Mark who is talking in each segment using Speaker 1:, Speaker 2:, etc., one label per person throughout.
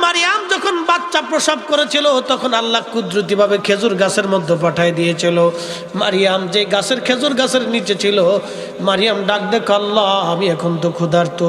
Speaker 1: মারিয়াম যখন বাচ্চা প্রসব করেছিল তখন আল্লাহ কুদরতিভাবে খেজুর গাছের মধ্যে পাঠিয়ে দিয়েছিল। মারিয়াম যে গাছের খেজুর গাছের নিচে ছিল, মারিয়াম ডাক দেখ, আল্লাহ আমি এখন তো ক্ষুধার্ত,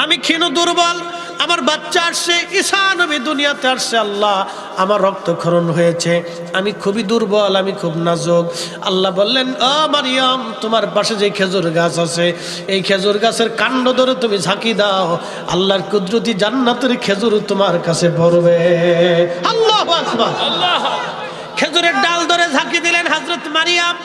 Speaker 1: আমি ক্ষীণ দুর্বল, আমার বাচ্চা আসছে, ঈসা নবী দুনিয়াতে আসছে, আল্লাহ আমার রক্তক্ষরণ হয়েছে, আমি খুবই দুর্বল, আমি খুব নাজুক। আল্লাহ বললেন, ও মারিয়াম, তোমার পাশে যে খেজুর গাছ আছে, এই খেজুর গাছের কাণ্ড ধরে তুমি ঝাঁকি দাও, আল্লাহর কুদরতি জান্নাতের খেজুর তোমার কাছে পড়বে। আল্লাহু আকবার। খেজুরের ডাল ধরে ঝাঁকি দিলেন হযরত মারিয়াম,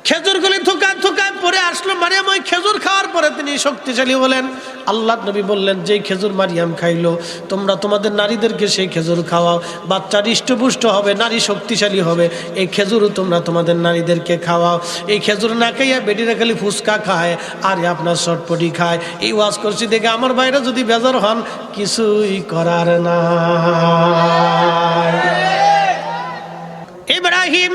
Speaker 1: খেজুরগুলি থুকায় থুকায় পরে আসলো। মারিয়াম ওই খেজুর খাওয়ার পরে তিনি শক্তিশালী হলেন। আল্লাহ নবী বললেন, যেই খেজুর মারিয়াম খাইলো, তোমরা তোমাদের নারীদেরকে সেই খেজুর খাওয়াও, বাচ্চা হৃষ্টপুষ্ট হবে, নারী শক্তিশালী হবে, এই খেজুরও তোমরা তোমাদের নারীদেরকে খাওয়াও। এই খেজুর না খাইয়া বেটিরা খালি ফুচকা খায় আর আপনার চটপটি খায়। এই ওয়াজ করছি দেখে আমার বাইরে যদি বেজার হন, কিছুই করার না। ইব্রাহিম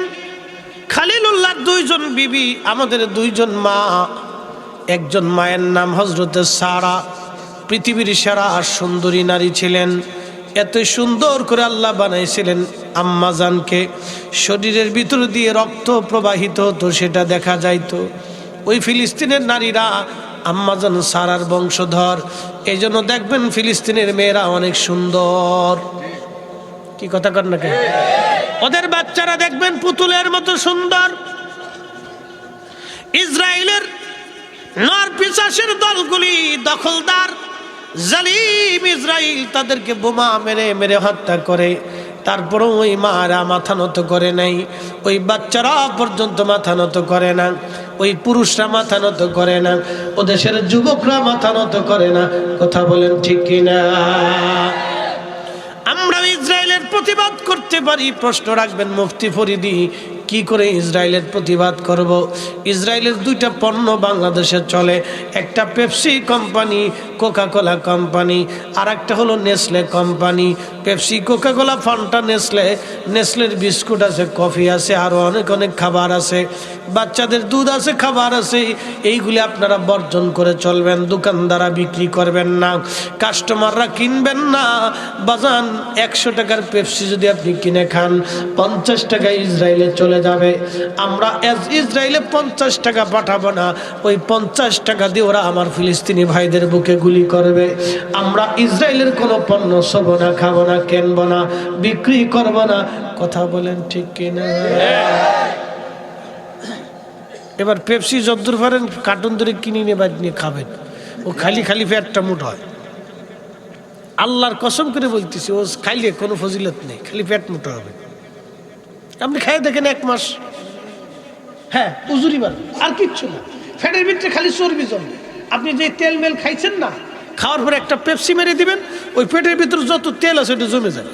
Speaker 1: খলিলুল্লাহ দুইজন বিবি, আমাদের দুইজন মা। একজন মায়ের নাম হযরতে সারা, পৃথিবীর সেরা সুন্দরী নারী ছিলেন। এত সুন্দর করে আল্লাহ বানাইছিলেন আম্মাজানকে, শরীরের ভিতর দিয়ে রক্ত প্রবাহিত হতো, সেটা দেখা যাইতো। ওই ফিলিস্তিনের নারীরা আম্মাজান সারার বংশধর, এই জন্য দেখবেন ফিলিস্তিনের মেয়েরা অনেক সুন্দর। কি কথা কর না কেন? ওদের বাচ্চারা দেখবেন পুতুলের মতো সুন্দর। ইসরায়েলের নর পিশাচের দলগুলি দখলদার জালিম ইসরায়েল তাদেরকে বোমা মেরে মেরে হত্যা করে, তারপরও ওই মারা মাথা নত করে নাই, ওই বাচ্চারা পর্যন্ত মাথা নত করে না, ওই পুরুষরা মাথা নত করে না, ও দেশের যুবকরা মাথা নত করে না। কথা বলেন ঠিক কিনা? আমরা ইসরায়েলের প্রতিবাদ করতে পারি? প্রশ্ন রাখবেন মুফতি ফরিদি, কি করে ইসরায়েলের প্রতিবাদ করব? ইসরায়েলের দুইটা পণ্য বাংলাদেশে চলে, একটা পেপসি কোম্পানি, কোকাকোলা কোম্পানি, আর একটা হলো Nestle company. Pepsi, Coca-Cola, Fanta, Nestle, নেসলের বিস্কুট আছে, কফি আছে, আরও অনেক অনেক খাবার আছে, বাচ্চাদের দুধ আছে, খাবার আছে। এইগুলি আপনারা বর্জন করে চলবেন, দোকানদারা বিক্রি করবেন না, কাস্টমাররা কিনবেন না। বাজান 100 টাকার পেপসি যদি আপনি কিনে খান, 50 টাকা ইসরায়েলে চলে যাবে। আমরা ইসরায়েলে 50 টাকা পাঠাবো না, ওই 50 টাকা দিয়ে ওরা আমার ফিলিস্তিনি ভাইদের বুকে গুলি করবে। আমরা ইসরায়েলের কোনো পণ্য ছব না, খাবো না, কিনবো না, বিক্রি করবো না। কথা বলেন ঠিক কিনা? এবার পেপসি যদ্দূর পারেন কার্টুন ধরে কিনে নিয়ে বাদ নিয়ে খাবেন, ও খালি খালি পেটটা মোটা হয়। আল্লাহর কসম করে বলতেছি, ও খাইলে কোনো ফজিলত নেই, খালি পেট মোটা হবে। আপনি খাইয়ে দেখেন 1 মাস, হ্যাঁ উজুরি বাড়বে, আর কিচ্ছু না, ফ্যাটের ভিতরে খালি চর্বি জমবে। আপনি যে তেল মেল খাইছেন না, খাওয়ার পরে একটা পেপসি মেরে দিবেন, ওই পেটের ভিতরে যত তেল আছে ওটা জমে যাবে,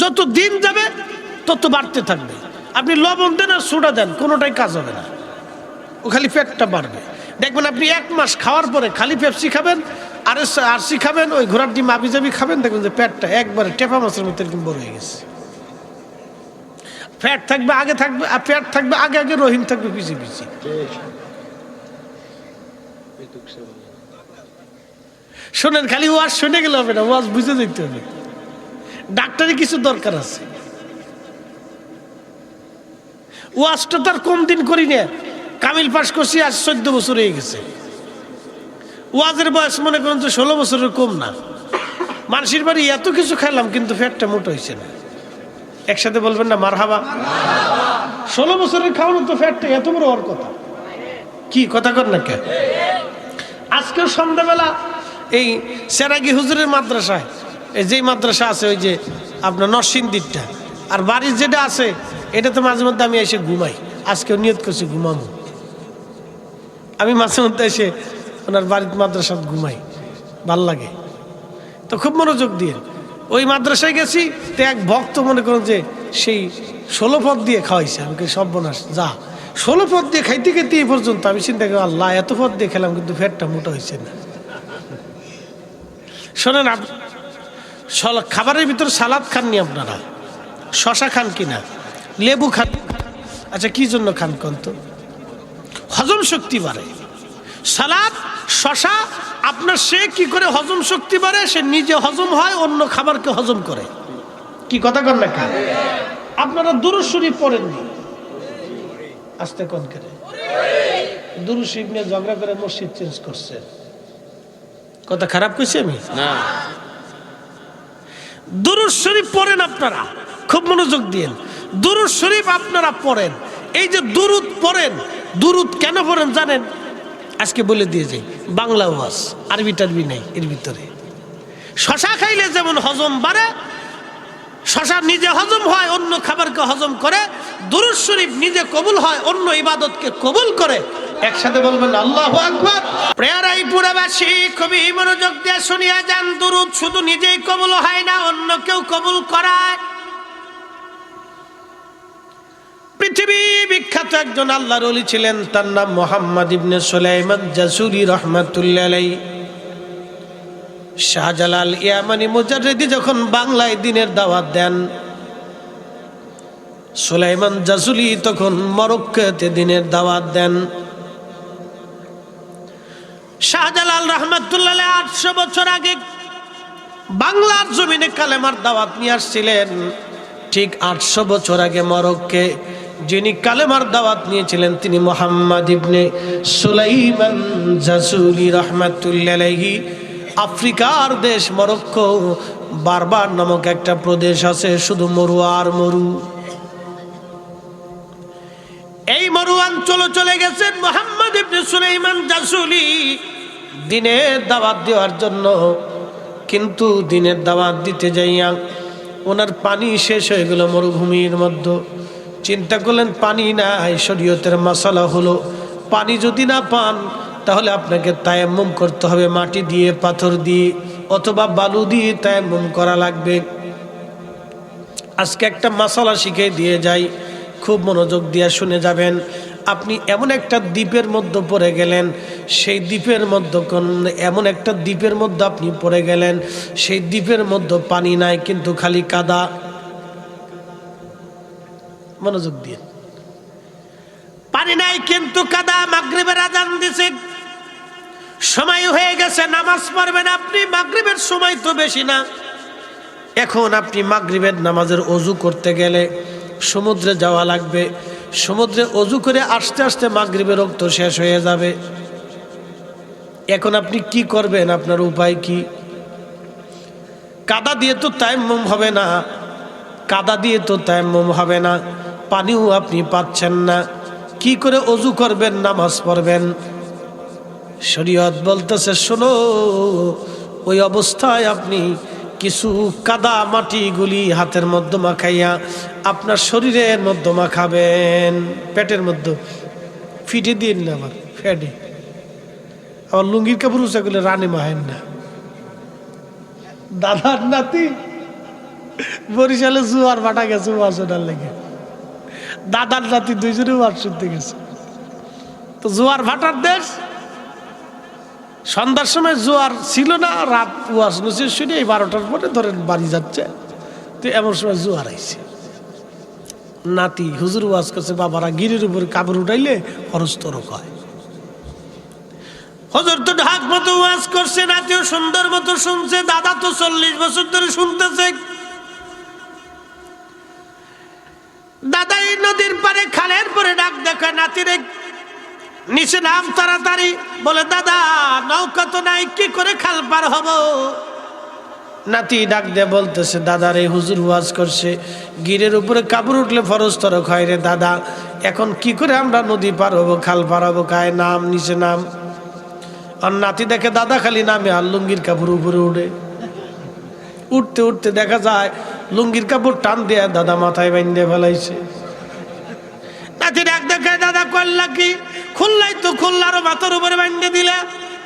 Speaker 1: যত দিন যাবে তত বাড়তে থাকবে। আপনি লবণ দেন আর সোডা দেন, কোনোটাই কাজ হবে না, ও খালি পেটটা বাড়বে। দেখবেন আপনি 1 মাস খাওয়ার পরে খালি পেপসি খাবেন, আরসি খাবেন, ওই ঘোড়ার ডিম আবি জাবি খাবেন, দেখবেন যে পেটটা একবারে টেপা মাছের মতো এরকম বড় হয়ে গেছে। ফ্যাট থাকবে আগে, থাকবে পেট থাকবে আগে আগে, রহিম থাকবে পিছিয়ে পিছিয়ে। শোনেন, খালি ওয়াজ শুনে গেলে হবে না, ওয়াজ বুঝে যেতে হবে। ডাক্তারি কিছু দরকার আছে। ওয়াজটা তার কম দিন করি না, কামিল পাশ করছি, আজ 14 বছর হয়ে গেছে। ওয়াজের বয়স মনে করেন যে 16 বছরের কম না। মানুষের বাড়ি এত কিছু খাইলাম কিন্তু পেটটা মোটা হয়েছে না। একসাথে বলবেন না মারহাবা? 16 বছরের খাওয়ানো তো পেটটা এত বড় হওয়ার কথা। কি কথা কর না কে? আজকে সন্ধ্যাবেলা এই সেরাগি হুজুরের মাদ্রাসায়, যেই মাদ্রাসা আছে ওই যে আপনার নরসিংদীরটা, আর বাড়ির যেটা আছে এটাতে মাঝে মধ্যে আমি এসে ঘুমাই। আজকেও নিয়ত করছি ঘুমাবো। আমি মাঝে মধ্যে এসে ওনার বাড়ির মাদ্রাসায় ঘুমাই, ভাল লাগে তো, খুব মনোযোগ দিয়ে। ওই মাদ্রাসায় গেছি তো এক ভক্ত মনে করেন যে সেই 16 পদ দিয়ে খাওয়াইছে। আমাকে সর্বনাশ, যা 16 পদ দিয়ে খাইতে খাইতে এই পর্যন্ত। আমি চিন্তা করি, আল্লাহ এত পদ দিয়ে খেলাম কিন্তু পেটটা মোটা হয়েছে না। শোনেন, খাবারের ভিতরে সালাদ খাননি আপনারা? শশা খান কিনা? লেবু খান? আচ্ছা কি জন্য খান কন্ত? হজম শক্তি বাড়ে। সালাদ শশা আপনার সে কি করে হজম শক্তি বাড়ে, সে নিজে হজম হয়, অন্য খাবারকে হজম করে। কি কথা কন না কেন? আপনারা দুরূদ শরীফ পড়েননি? আস্তে কোন করে দুরূদ শরীফ নিয়ে ঝগড়া করে মসজিদ চেঞ্জ করছে। কথা খারাপ কইছি আমি না? দুরূদ শরীফ পড়েন আপনারা, খুব মনোযোগ দিয়েন। দুরূদ শরীফ আপনারা পড়েন। এই যে দুরূদ পড়েন, দুরূদ কেন পড়েন জানেন? আজকে বলে দিয়ে যাই, বাংলা ওয়াজ, আরবি টারবি নাই এর ভিতরে। শশা খাইলে যেমন হজম বাড়ে, শশা নিজে হজম হয়, অন্য খাবারকে হজম করে। দুরূদ শরীফ নিজে কবুল হয়, অন্য ইবাদতকে কবুল করে। একসাথে বলবেন আল্লাহু আকবার। প্রিয় পুরবাসী, খুবই মনোযোগ দিয়ে শুনিয়া যান। দুরূদ শুধু নিজেই কবুল হয় না, অন্যকেও কবুল করায়। পৃথিবী বিখ্যাত একজন আল্লাহর ওলি ছিলেন, তার নাম মুহাম্মদ ইবনে সুলাইমান জাসুরি রাহমাতুল্লাহ আলাইহি। শাহজালাল ইয়ামানি মুজাররিদি যখন বাংলায় দ্বীনের দাওয়াত দেন, সুলাইমান জাসুলি তখন মরক্কোতে দ্বীনের দাওয়াত দেন। শাহজালাল রাহমাতুল্লাহ আলাইহি 800 বছর আগে বাংলার জমিনে কালেমার দাওয়াত নিয়ে আসছিলেন। ঠিক 800 বছর আগে মরক্কোতে যিনি কালেমার দাওয়াত নিয়েছিলেন তিনি মুহাম্মদ ইবনে সুলাইমান জাসুলি রাহমাতুল্লাহ আলাইহি। আফ্রিকার দেশ মরক্কো, বারবার নামক একটা প্রদেশ আছে, শুধু মরু আর মরু। এই মরু অঞ্চলে চলে গেছেন মুহাম্মদ ইবনে সুলাইমান জাসুলি দ্বীনের দাওয়াত দেওয়ার জন্য। কিন্তু দ্বীনের দাওয়াত দিতে যাইয়া ওনার পানি শেষ হয়ে গেল মরুভূমির মধ্যে। চিন্তা করলেন পানি নাই, শরীয়তের মাসালা হলো পানি যদি না পান তাহলে আপনাকে তায়াম্মুম করতে হবে, মাটি দিয়ে, পাথর দিয়ে অথবা বালু দিয়ে তায়াম্মুম করা লাগবে। আজকে একটা মাসালা শিখিয়ে দিয়ে যাই, খুব মনোযোগ দিয়ে শুনে যাবেন। আপনি এমন একটা দ্বীপের মধ্যে পড়ে গেলেন, সেই দ্বীপের মধ্যে এমন একটা দ্বীপের মধ্যে আপনি পড়ে গেলেন, সেই দ্বীপের মধ্যে পানি নাই কিন্তু খালি কাদা। মনোযোগ দিয়ে, পানি নাই কিন্তু কাদা। মাগরিবের আজান দিছে, সময় হয়ে গেছে, নামাজ পড়বেন আপনি। মাগরিবের সময় তো বেশি না। এখন আপনি মাগরিবের নামাজের ওযু করতে গেলে সমুদ্রে যাওয়া লাগবে। সমুদ্রে ওযু করে আস্তে আস্তে মাগরিবের ওয়াক্ত শেষ হয়ে যাবে। এখন আপনি কি করবেন? আপনার উপায় কি? কাদা দিয়ে তো তায়াম্মুম হবে না, কাদা দিয়ে তো তায়াম্মুম হবে না, পানিও আপনি পাচ্ছেন না। কি করে ওযু করবেন, নামাজ পড়বেন? শরীয়ত বলতেছে শোনো, ওই অবস্থায় আপনি কিছু কাদা মাটিগুলি হাতের মধ্যে মাখাইয়া আপনার শরীরের মধ্যে মাখাবেন, পেটের মধ্যে। ফিটে দিন না, আবার ফেটে। আবার লুঙ্গির কাপড় উঁচা করলে রানে মাহেন না। দাদার নাতি বরিশালে জুয়ার ভাটা গেছে ওয়াজনার লেগে। দাদার নাতি দুইজনে ওয়াজ শুনতে গেছে। তো জোয়ার ভাটার দেশ, সন্ধ্যার সময় জোয়ার ছিল না, রাত ওয়াজ নসিহত শুনে এই 12টার পরে ধরেন বাড়ি যাচ্ছে। তো এমন সময় জোয়ার আইছে। নাতি হুজুর ওয়াজ করছে, বাবারা গিরির উপর কাপড় উঠাইলে খরচ তরক হয়। হুজুর তো ঢাক মতো ওয়াজ করছে, নাতিও সুন্দর মতো শুনছে। দাদা তো 40 বছর ধরে শুনতেছে। দাদা এই নদীর পারে খালের পরে ডাক দেখা, নাতিরে নিচে নাম তাড়াতাড়ি। বলে দাদা নৌকা তো নাই, কি করে খাল পার হব? নাতি ডাক দিয়ে বলতেছে, দাদা রে হুজুর ওয়াজ করছে গিরের উপরে কাপড় উঠলে ফরজ তরক হয় রে দাদা, এখন কি করে আমরা নদী পার হবো, খাল পার হবো? কায় নাম, নিচে নাম। আর নাতি দেখে দাদা খালি নামে আর লুঙ্গির কাপড় উপরে উঠে। উঠতে উঠতে দেখা যায় লুঙ্গির কাপড় টান দিয়ে দাদা মাথায় বাঁধে ফেলাইছে। নাতি ডাক দেখায়, দাদা করলা কি? খুললাই তো খুললার মাথার উপরে বাঁধে দিলে,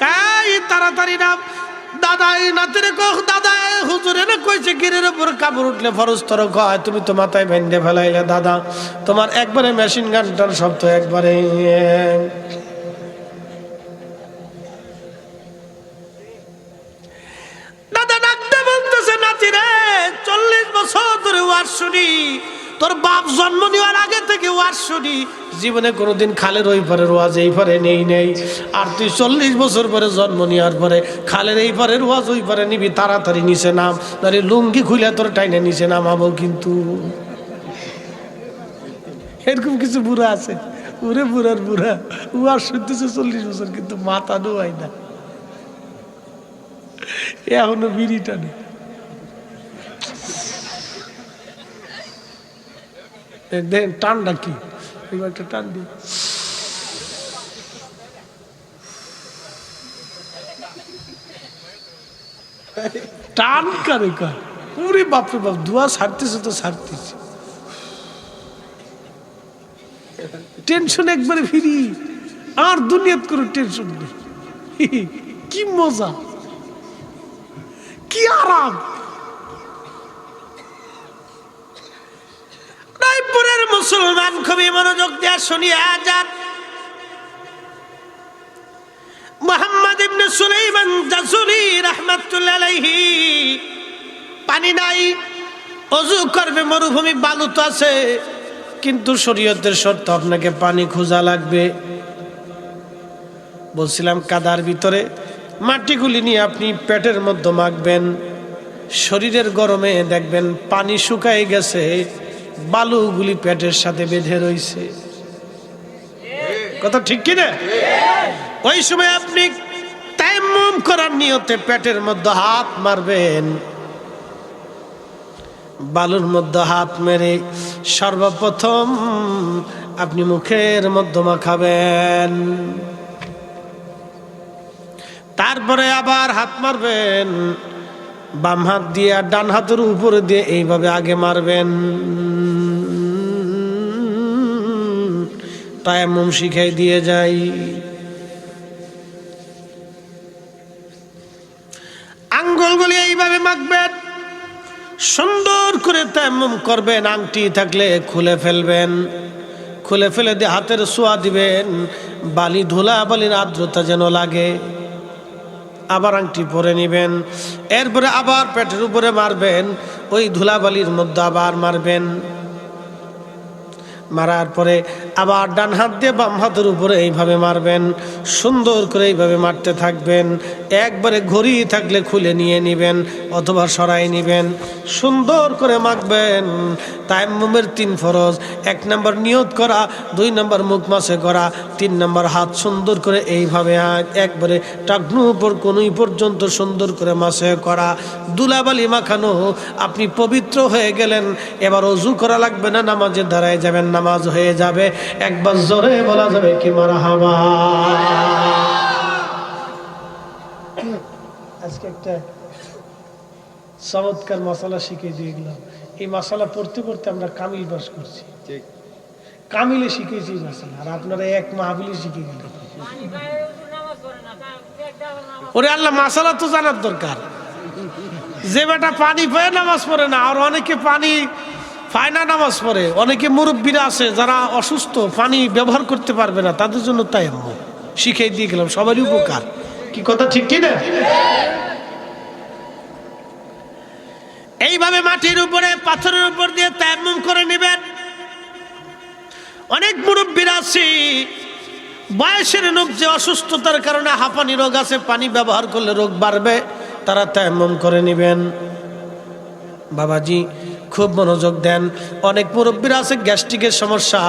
Speaker 1: কাই তাড়াতাড়ি নাম। দাদা এই নাতিরে কহ, দাদা হুজুরে না কইছে গিরের উপর কাপড় উঠলে ফরজ তরক হয়, তুমি তো মাথায় বাঁধে ফেলাইলে। দাদা তোমার একবারে মেশিন গানটার শব্দ একবারে। দাদা ডাকতে বলতেছে, নাতি রে 40 বছর ধরে ওয়াজ শুনি, তোর বাপ জন্ম নেওয়ার আগে থেকে ওয়াজ শুনি, জীবনে কোনোদিন খালের ওই পারের ওয়াজ এই পারে নেই। আর তুই 40 বছর পরে জন্ম নেওয়ার পরে খালের এই পারের ওয়াজ ওই পারে নিবি, তাড়াতাড়ি নিচে নাম, তাহলে লুঙ্গি খুলে তোর টাইনে নিচে নামাবো। কিন্তু এরকম কিছু বুড়া আছে, ওরে বুড়ার বুড়া ওয়াজ শুনতেছে 40 বছর, কিন্তু মাথা নোয়াই না, এখনো বিড়ি টানে। দেন টানটা কি, এবার একটা টান দি। টান কারে কার, ওরে বাপরে বাপ, দুয়া ছাড়তেছে তো ছাড়তেছে, টেনশন একবারে ফিরি, আর দুনিয়াত করে টেনশন নেই। কি মজা, কি আরাম। রায়পুরের মুসলমান খুবই মনোযোগ দিয়ে শুনিয়া যান। মুহাম্মদ ইবনে সুলাইমান জাসুরি রাহমাতুল্লাহ আলাইহি, পানি নাই, ওযু করবে, মরুভূমি, বালু তো আছে, কিন্তু শরীয়তের শর্ত আপনাকে পানি খোঁজা লাগবে। বলছিলাম কাদার ভিতরে মাটিগুলি নিয়ে আপনি পেটের মধ্যে মাখবেন, শরীরের গরমে দেখবেন পানি শুকায় গেছে, বালুগুলি পেটের সাথে বেঁধে রইছে। কথা ঠিক কি না? ওই সময় আপনি তায়াম্মুম করার নিয়তে পেটের মধ্যে হাত মারবেন, বালুর মধ্যে হাত মেরে সর্বপ্রথম আপনি মুখের মধ্যে মাখাবেন, তারপরে আবার হাত মারবেন, বাম হাত দিয়ে আর ডান হাতের উপরে দিয়ে এইভাবে আগে মারবেন। তায়াম্মুম শিখাই দিয়ে যাই। আঙ্গুলগুলি এইভাবে মাখবেন, সুন্দর করে তায়াম্মুম করবেন। আংটি থাকলে খুলে ফেলবেন, খুলে ফেলে দিয়ে হাতের ছোঁয়া দিবেন, বালি ধুলা বালির আর্দ্রতা যেন লাগে। আবার আংটি পরে নিবেন, এরপরে আবার পেটের উপরে মারবেন, ওই ধুলাবালির মধ্যে আবার মারবেন। মারার পরে আবার ডান হাত দিয়ে বাম হাতের উপরে এইভাবে মারবেন, সুন্দর করে এইভাবে মারতে থাকবেন। একবারে ঘড়ি থাকলে খুলে নিয়ে নিবেন অথবা সরাই নিবেন, সুন্দর করে মাখবেন। তায়াম্মুমের 3 ফরজ, 1 নম্বর নিয়ত করা, 2 নম্বর মুখ মাসে করা, 3 নম্বর হাত সুন্দর করে এইভাবে একবারে টাকনু উপর কোনুই পর্যন্ত সুন্দর করে মাসে করা। দুলাবালি মাখানো, আপনি পবিত্র হয়ে গেলেন, এবার ওযু করা লাগবে না, নামাজে দাঁড়ায় যাবেন, নামাজ হয়ে যাবে। একবার জোরে বলা যাবে কি মারহাবা। আজকে একটা চমৎকার মশলা শিখিয়ে দিয়ে গেলাম। এই মশলা পড়তে পড়তে আমরা কামিল পাস করছি, কামিলে শিখেছি মশলা, আর আপনারা এক মাহফিলে শিখে গেলেন। ওরে আল্লাহ, মশলা তো জানার দরকার। যে বেটা পানি পায় নামাজ পড়ে না, আর অনেকে পানি পায় না নামাজ পড়ে, অনেকে মুরব্বীরা আছে যারা অসুস্থ, পানি ব্যবহার করতে পারবে না, তাদের জন্য তায়াম্মুম শিখিয়ে দিয়ে গেলাম, সবারই উপকার। কি কথা ঠিক কি না? এইভাবে মাটির উপরে পাথরের উপর দিয়ে তায়াম্মুম করে নেবেন। অনেক মুরব্বীরা আছে বয়সের লোক, যে অসুস্থতার কারণে হাঁপানি রোগ আছে, পানি ব্যবহার করলে রোগ বাড়বে, তারা তায়াম্মুম করে নেবেন। বাবাজি খুব মনোযোগ দেন। অনেক মুরব্বীরা আছে গ্যাস্ট্রিকের সমস্যা,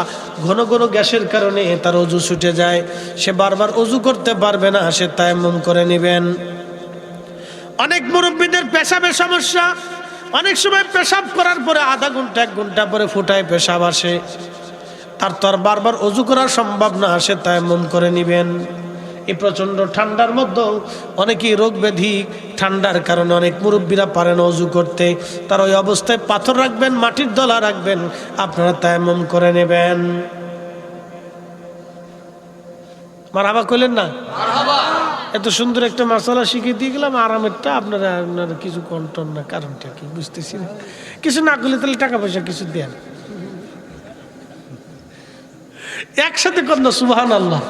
Speaker 1: ঘন ঘন গ্যাসের কারণে তার ওযু ছুটে যায়, সে বারবার ওযু করতে পারবে না, সে তায়াম্মুম করে নেবেন। অনেক মুরব্বীদের পেশাবের সমস্যা, অনেক সময় পেশাব করার পরে আধা ঘন্টা 1 ঘন্টা পরে ফুটায় পেশাব আসে, তার তো আর বারবার ওযু করা সম্ভব না, সে তায়াম্মুম করে নেবেন। এই প্রচণ্ড ঠান্ডার মধ্যেও অনেকেই রোগ ব্যাধি, ঠান্ডার কারণে অনেক মুরব্বীরা পারে না ওযু করতে, তার ওই অবস্থায় পাথর রাখবেন, মাটির দলা রাখবেন, আপনারা তায়াম্মুম করে নেবেন। মারহাবা কইলেন না? এত সুন্দর একটা মশলা শিখিয়ে দিয়ে গেলাম, আরামেরটা আপনারা কিছু কন্টন না, কারণটা কি বুঝতেছি না। কিছু না করলে তাহলে টাকা পয়সা কিছু দেন, একসাথে কর না সুবহানাল্লাহ।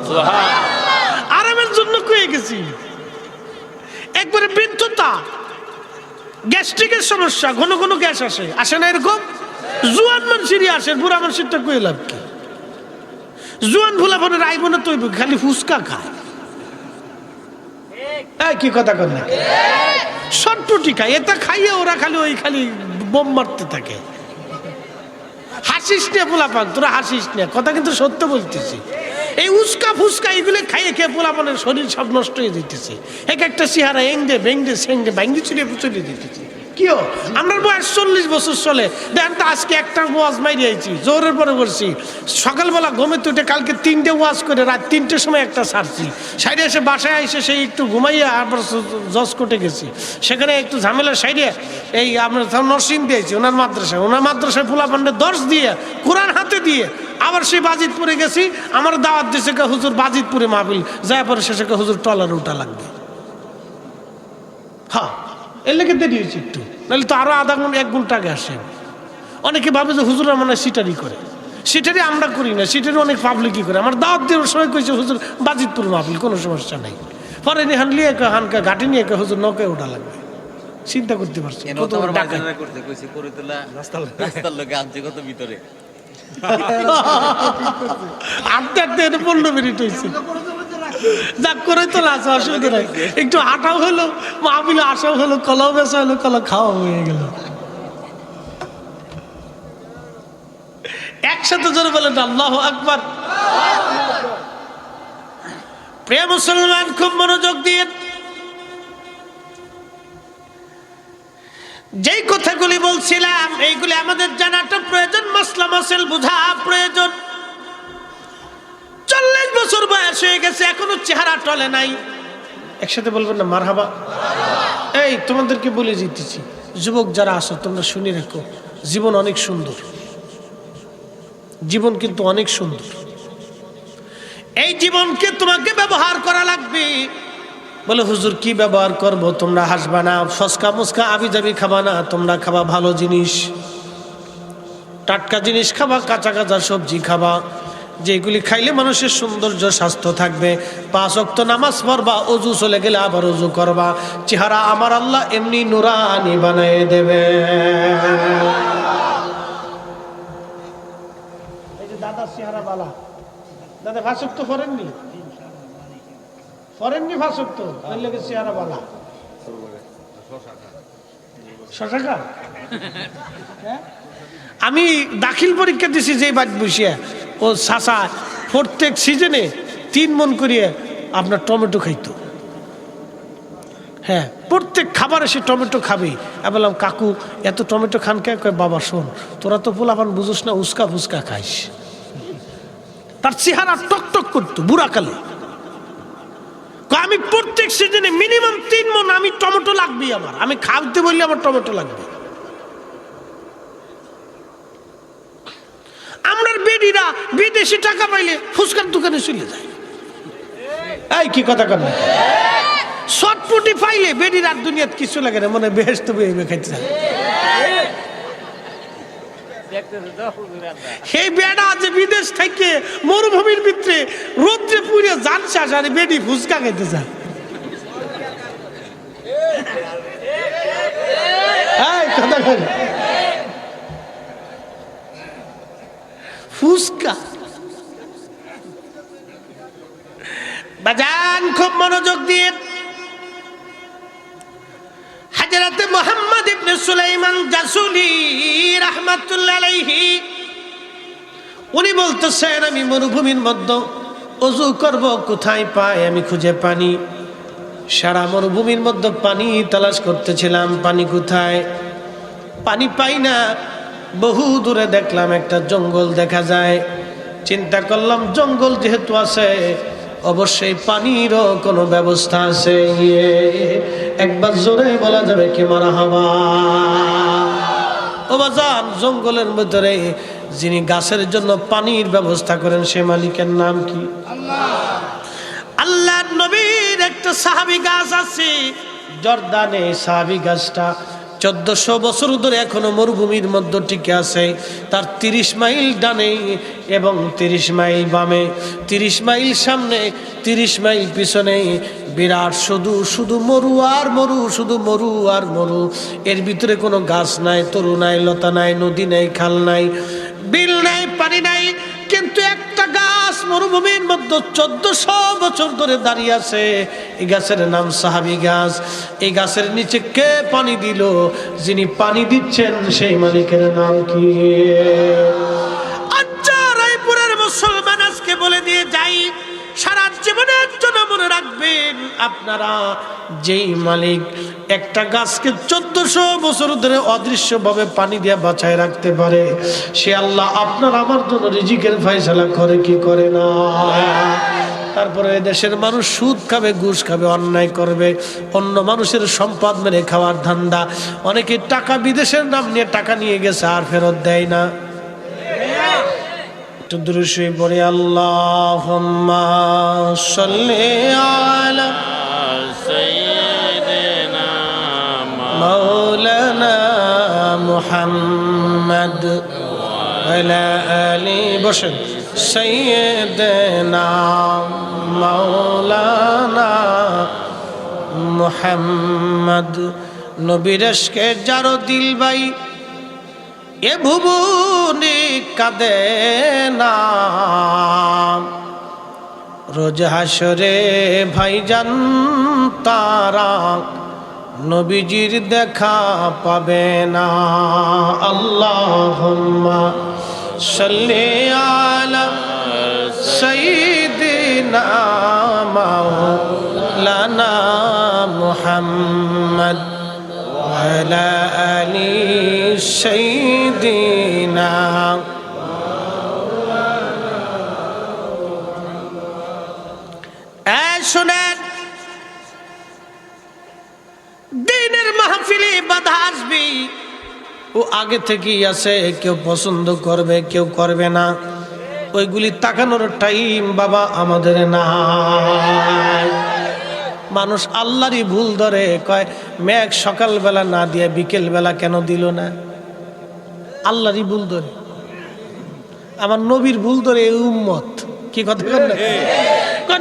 Speaker 1: আরামের জন্য কয়ে গেছি। একবারে বৃদ্ধতা, গ্যাস্ট্রিকের সমস্যা, ঘন ঘন গ্যাস আসে, আসে না এরকম? জুয়ান মানুষেরই আসে, বুড়া মানুষেরটা কই লাভ কি? জুয়ান ভুলা ফোনে রাইব না তৈব, খালি ফুচকা খায়। কি কথা কর না, শটপটি খায়, এটা খাইয়ে ওরা খালি ওই খালি বোম মারতে থাকে। হাসিস না পোলা পান, তোরা হাসিস না, কথা কিন্তু সত্য বলতেছি। এই উস্কা ফুচকা এগুলো খাইয়ে খেয়ে পোলাপানের শরীর সব নষ্ট হয়ে দিতেছে। এক একটা চেহারা এংডে বেংডে সেংডে ভাঙ্গি চুরিয়ে চলে দিতেছে। কিও আমার বয়স 40 বছর চলে, দেখেন তো আজকে একটা ওয়াজ মাইরে আইছি, জোরের পরে করছি। সকালবেলা ঘুমে উঠে কালকে 3টে ওয়াজ করে রাত 3টের সময় একটা ছাড়ছি। সাইডে এসে বাসায় এসে সেই একটু ঘুমাইয়া আবার জজ কোর্টে গেছি, সেখানে একটু ঝামেলা সাইডে এই আমরা নরসিং দিয়েছি ওনার মাদ্রাসায় পোলাপান্ডে দর্শ দিয়ে কোরআন হাতে দিয়ে আবার সেই বাজিতপুরে গেছি। আমার দাওয়াত দিয়েছে হুজুর বাজিতপুরে মাহফিল, যায় পরে শেষে হুজুর টলার উঠা লাগবে। হ্যাঁ এর লেগে দেরি হয়েছে একটু, নাহলে তো আরো আধা ঘন্টা 1 ঘন্টা আগে আসে। অনেকে ভাবে যে হুজুরা মানে সিটারি করে, সিটারি আমরা করি না, সিটারি অনেক পাবলিকই করে। আমার দাওয়াত দেওয়ার সময় কইছে হুজুর বাজিতপুর মাহফিল, কোনো সমস্যা নাই। পরে হানলিয়ে হানকা ঘাটি নিয়ে হুজুর নৌকায় ওঠা লাগবে। চিন্তা করতে পারছি আটতে আটতে 15 মিনিট হয়েছে। যাক করে তো লাস, অসুবিধা নাই, একটু হাঁটাও হলো, মাহফিলে আসাও হলো, কলাও বেচা হলো, কলা খাওয়া হয়ে গেল। একসাথে জোরে বলেন আল্লাহু আকবার। প্রিয় মুসলমান, খুব মনোযোগ দিয়ে যেই কথাগুলি বলছিলাম এইগুলি আমাদের জানাটা প্রয়োজন, মাসলা মাসাইল বোঝা প্রয়োজন। 40 বছর বয়স হয়ে গেছে, এখনো চেহারা টলে নাই। একসাথে বলবেন না মারহাবা। এই তোমাদেরকে বলে দিতেছি, যুবক যারা আছো তোমরা শুনে রাখো, জীবন অনেক সুন্দর, জীবন কিন্তু অনেক সুন্দর। এই জীবনকে তোমাকে ব্যবহার করা লাগবে। বলে হুজুর কি ব্যবহার করব? তোমরা হাসবা না, ফসকা মুসকা আবি যাবি খাবা না, তোমরা খাবা ভালো জিনিস, টাটকা জিনিস খাবা, কাঁচা কাঁচা সবজি খাবা, যেগুলি খাইলে মানুষের সৌন্দর্য স্বাস্থ্য থাকবে। 5 ওয়াক্ত নামাজ পড়বা, অজু চলে গেলে আবার অজু করবা, চেহারা আমার আল্লাহ এমনি নুরানি বানিয়ে দেবে। এই যে দাদার চেহারা বালা, দাদা 5 ওয়াক্ত পড়েননি? পড়েননি 5 ওয়াক্ত, তার লাগে চেহারা বালা। শশাকা আমি দাখিল পরীক্ষা দিছি যে বাদ বসিয়া, ও চাচা প্রত্যেক সিজনে 3 মণ করিয়ে আপনার টমেটো খাইতো। হ্যাঁ, প্রত্যেক খাবারে সে টমেটো খাবেই। আমি বললাম কাকু এত টমেটো খান কে? কয় বাবা শোন, তোরা তো পোলাপান বুঝোস না, উস্কা ফুচকা খাইস। তার চেহারা টকটক করতো বুড়াকালে। আমি প্রত্যেক সিজনে মিনিমাম 3 মণ আমি টমেটো লাগবেই আমার, আমি খাওয়াতে বললে আমার টমেটো লাগবে। আমরা বেডিরা বিদেশি টাকা পাইলে ফুচকার দোকানে চলে যায়। এই কি কথা কর না, শটপটি পাইলে বেডির আর দুনিয়াত কিছু লাগে না, মনে বেহেশত বইবে খাইতে যায়। সেই বেড়া যে বিদেশ থেকে মরুভূমির ভিতরে রোদ্রে পুড়ে জান শেষ, আর বেডি ফুচকা খাইতে যায়। কথা কর ফুচকা বাজান, খুব মনোযোগ দিয়ে। হযরতে মুহাম্মদ ইবনে সুলাইমান জাসুলি রাহমাতুল্লাহ আলাইহি উনি বলতেছেন, আমি মরুভূমির মধ্যে ওযু করব, কোথায় পাই আমি খুঁজে পানি। সারা মরুভূমির মধ্যে পানি তালাশ করতেছিলাম, পানি কোথায়, পানি পাই না। বহু দূরে দেখলাম একটা জঙ্গল দেখা যায়। চিন্তা করলাম জঙ্গল যেহেতু আছে অবশ্যই পানিরও কোনো ব্যবস্থা আছে। একবার জোরে বলা যাবে কি মারহাবা। ও বাজান, জঙ্গলের ভিতরে যিনি গাছের জন্য পানির ব্যবস্থা করেন সে মালিকের নাম কি? আল্লাহর নবীর একটা সাহাবী গাছ আছে জর্দানে। সাহাবী গাছটা 1400 বছর ধরে এখনো মরুভূমির মধ্যে টিকে আছে। তার 30 মাইল ডানে এবং 30 মাইল বামে, 30 মাইল সামনে, 30 মাইল পিছনে বিরাট শুধু মরু আর মরু, শুধু মরু আর মরু। এর ভিতরে কোনো গাছ নাই, তরু নাই, লতা নাই, নদী নাই, খাল নাই, বিল নাই, পানি নাই, কিন্তু একটা গাছ মরুভূমির মধ্যে 1400 বছর ধরে দাঁড়িয়ে আছে। এই গাছের নাম সাহাবী গাছ। এই গাছের নিচে কে পানি দিল? যিনি পানি দিচ্ছেন সেই মালিকের নাম কি? আচ্ছা, রায়পুরের মুসলমান আজকে বলে দিয়ে যাই, সারা জীবনের জন্য মনে রাখবেন, আপনারা যেই মালিক একটা গাছকে 1400 বছর ধরে অদৃশ্যভাবে পানি দিয়ে বাঁচায় রাখতে পারে, সে আল্লাহ আপনার আমার জন্য রিজিকের ফয়সালা করে কি করে না? তারপরে দেশের মানুষ সুদ খাবে, ঘুষ খাবে, অন্যায় করবে, অন্য মানুষের সম্পদ মেরে খাওয়ার ধান্দা। অনেকে টাকা বিদেশের নাম নিয়ে টাকা নিয়ে গেছে আর ফেরত দেয় না। দুরূদ পড়ে আল্লাহুম্মা সাল্লি আলা সাইয়্যিদিনা মাওলানা মুহাম্মদ ওয়া আলা আলি বসেন সাইয়্যিদিনা মাওলানা মুহাম্মদ। নবীর ইশকে যারো দিল ভাই এ ভুবনে কাঁদে না, রোজ হাসরে ভাইজান তারা নবীজির দেখা পাবে না। আল্লাহুম্মা সাল্লি আলা সাইয়্যিদিনা মাওলানা মুহাম্মদ ওয়ালা আলি সাইয়্যিদিনা। শুনেন, দিনের মাহফিলে বাধা আসবে, ও আগে থেকেই আছে। কেউ পছন্দ করবে, কেউ করবে না। ওইগুলি তাকানোর টাইম বাবা আমাদের নাই। মানুষ আল্লাহরই ভুল ধরে, কয় মেঘ সকালবেলা না দিয়ে বিকেল বেলা কেন দিল না? আল্লাহরই ভুল ধরে, আমার নবীর ভুল ধরে এই উম্মত। কি কথা বলেন?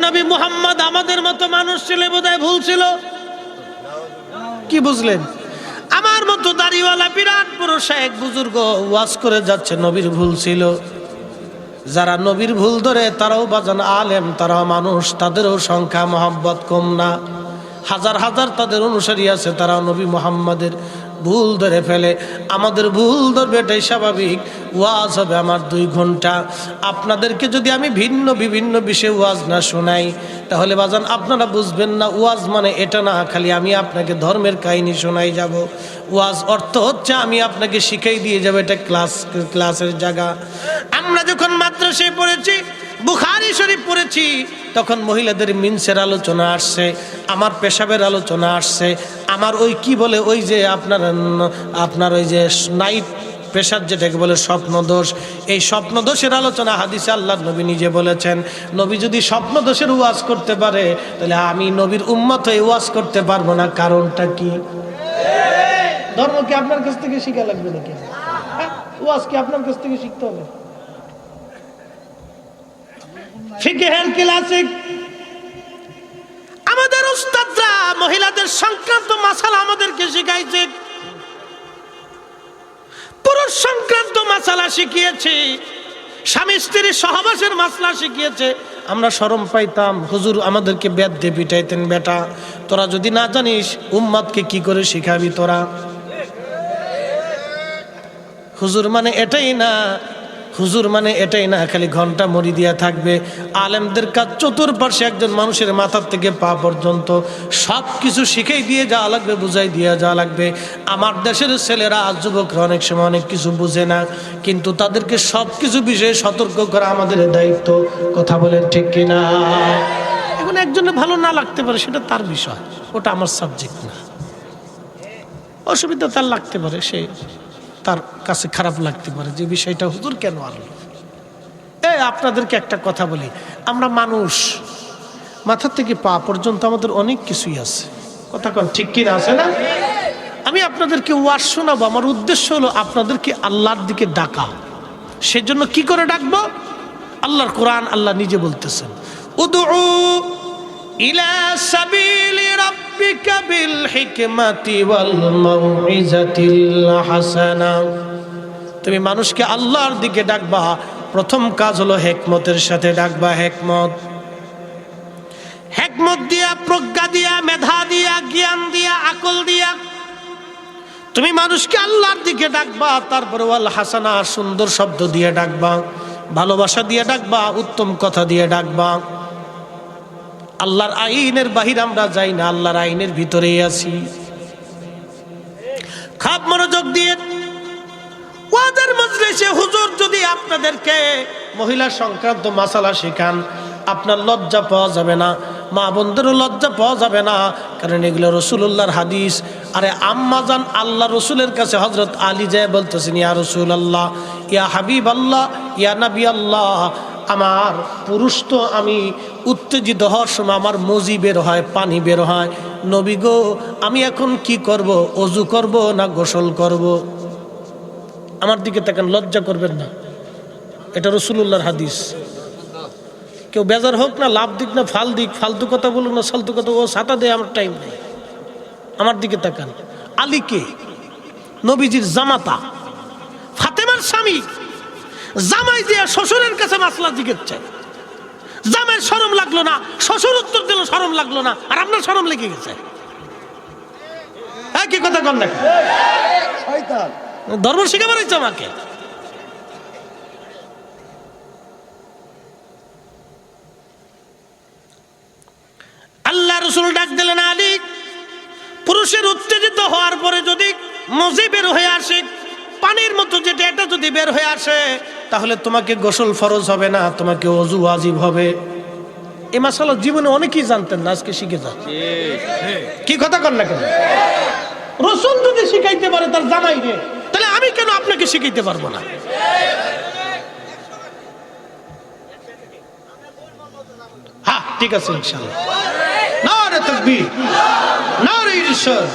Speaker 1: নবী মুহাম্মদ আমাদের মতো মানুষ ছিল, বোধহয় ভুল ছিল। কি বুঝলেন? আমার মতো দাড়িওয়ালা বিরাট পুরুষ এক বুজুর্গ ওয়াজ করে যাচ্ছে, নবীর ভুল ছিল। যারা নবীর ভুল ধরে তারাও বাজান আলেম, তারাও মানুষ, তাদেরও সংখ্যা মহব্বত কম না। হাজার হাজার তাদের অনুসারী আছে, তারাও নবী মুহাম্মাদের ভুল ধরে ফেলে। আমাদের ভুল ধরবে, এটাই স্বাভাবিক। ওয়াজ হবে আমার 2 ঘন্টা। আপনাদেরকে যদি আমি বিভিন্ন বিষয়ে ওয়াজ না শোনাই, তাহলে বাজান আপনারা বুঝবেন না। ওয়াজ মানে এটা না খালি আমি আপনাকে ধর্মের কাহিনী শোনাই যাব। ওয়াজ অর্থ হচ্ছে আমি আপনাকে শিখাই দিয়ে যাব, এটা ক্লাসের জায়গা। আমরা যখন মাদ্রাসায় পড়েছি, বুখারী শরীফ পড়েছি, তখন মহিলাদের মিন্সের আলোচনা আসছে, আমার পেশাবের আলোচনা আসছে, আমার ওই কি বলে ওই যে আপনার ওই যে নাইট প্রেশার যেটাকে বলে স্বপ্ন দোষ, এই স্বপ্ন দোষের আলোচনা হাদিসে আল্লাহর নবী নিজে বলেছেন। নবী যদি স্বপ্ন দোষের ওয়াজ করতে পারে, তাহলে আমি নবীর উম্মত হয়ে ওয়াজ করতে পারবো না। কারণটা কি? ধর্ম কি আপনার কাছ থেকে শিখা লাগবে নাকি? ওয়াজ কি আপনার কাছ থেকে শিখতে হবে? ফিকহের ক্লাসিক আমাদের উস্তাদরা মহিলাদের সংক্রান্ত মাসালা আমাদেরকে শিখাইছে, পুরুষ সংক্রান্ত মাসালা শিখিয়েছে, স্বামী স্ত্রীর সহবাসের মাসলা শিখিয়েছে। আমরা শরম পাইতাম, হুজুর আমাদেরকে বেদ দিয়ে পিটাইতেন, বেটা তোরা যদি না জানিস উম্মাদকে কি করে শিখাবি তোরা? হুজুর মানে এটাই না, হুজুর মানে এটাই না খালি ঘন্টা মরি দিয়া থাকবে। আলেমদের কাজ চতুর্পাশে একজন মানুষের মাথার থেকে পা পর্যন্ত সব কিছু শিখাই দিয়ে যাওয়া লাগবে, বুঝাই দিয়ে যাওয়া লাগবে। আমার দেশের ছেলেরা, যুবকরা অনেক সময় অনেক কিছু বুঝে না, কিন্তু তাদেরকে সব কিছু বিষয়ে সতর্ক করা আমাদের দায়িত্ব। কথা বলেন ঠিক কিনা? এখন একজনের ভালো না লাগতে পারে, সেটা তার বিষয়, ওটা আমার সাবজেক্ট না। অসুবিধা তার লাগতে পারে, সে তার কাছে খারাপ লাগতে পারে যে বিষয়টা হুজুর কেন আনলো। আপনাদেরকে একটা কথা বলি, আমরা মানুষ, মাথা থেকে পা পর্যন্ত আমাদের অনেক কিছুই আছে। কথা কোন ঠিক কিনা? আছে না? আমি আপনাদেরকে ওয়াজ শোনাবো, আমার উদ্দেশ্য হলো আপনাদেরকে আল্লাহর দিকে ডাকা। সেজন্য কি করে ডাকবো? আল্লাহর কোরআন আল্লাহ নিজে বলতেছেন, উদউ ইলা সাবিলি রাব্বিকা বিল হিকমাতি ওয়াল মাউইজাতিল হাসানা। তুমি মানুষকে আল্লাহর দিকে ডাকবা, প্রথম কাজ হলো হিকমতের সাথে ডাকবা। হিকমত দিয়া, প্রজ্ঞা দিয়া, মেধা দিয়া, জ্ঞান দিয়া, আকল দিয়া তুমি মানুষকে আল্লাহর দিকে ডাকবা। তারপরে ওয়াল হাসানা, সুন্দর শব্দ দিয়ে ডাকবা, ভালোবাসা দিয়ে ডাকবা, উত্তম কথা দিয়ে ডাকবা। আল্লাহর আইনের বাহির আমরা যাই না, আল্লাহর আইনের ভিতরেই আছি। খুব মনোযোগ দিয়ে ওয়াজের মজলিসে হুজুর যদি আপনাদেরকে মহিলা সংক্রান্ত মাসালা শেখান, আপনার লজ্জা পাওয়া যাবে না, মা বোনদেরও লজ্জা পাওয়া যাবে না, কারণ এগুলো রাসূলুল্লাহর হাদিস। আরে আম্মা জান আল্লাহ রসুলের কাছে হযরত আলী যায় বলতেছেন, ইয়া রাসূলুল্লাহ, ইয়া হাবিব আল্লাহ, ইয়া নবী আল্লাহ, আমার পুরুষ তো আমি উত্তেজিত হওয়ার সময় আমার মজি বের হয়, পানি বের হয়, নবী গো আমি এখন কি করব? অজু করব না গোসল করব? আমার দিকে তাকান, লজ্জা করবেন না, এটা রাসূলুল্লাহর হাদিস। কেউ বেজার হোক না, লাভ দিক না ফাল দিক, ফালতু কথা বলুক না ফালতু কথা, ও ছাতা দেয়, আমার টাইম নেই। আমার দিকে তাকান, আলীকে নবীজির জামাতা, ফাতেমার স্বামী, জামাই দিয়ে শ্বশুরের কাছে মাসলা জিজ্ঞেস চাই। জামাই শরম লাগলো না, শ্বশুর উত্তর দিল শরম লাগলো না, আর আপনার শরম লেগে গেছে। কি কথা কন না, ধর্ম শিখাবার হয়েছে আমাকে। আল্লাহ রসুল ডাক দিলেন, আলী, পুরুষের উত্তেজিত হওয়ার পরে যদি মজি বের হয়ে আসে, পানির মতো যেটা, এটা যদি বের হয়ে আসে, তাহলে তোমাকে গোসল ফরজ হবে না, তোমাকে ওযু ওয়াজিব হবে। এই মাসালা জীবনে অনেকেই জানতেন না, আজকে শিখে যান। কি কথা কন না কেন? রসুল যদি শিখাইতে পারে তার জামাইকে, তাহলে আমি কেন আপনাকে শিখাইতে পারবো না? হ্যাঁ ঠিক আছে, ইনশাআল্লাহ। নারে তাকবীর, নারে ইরশাদ,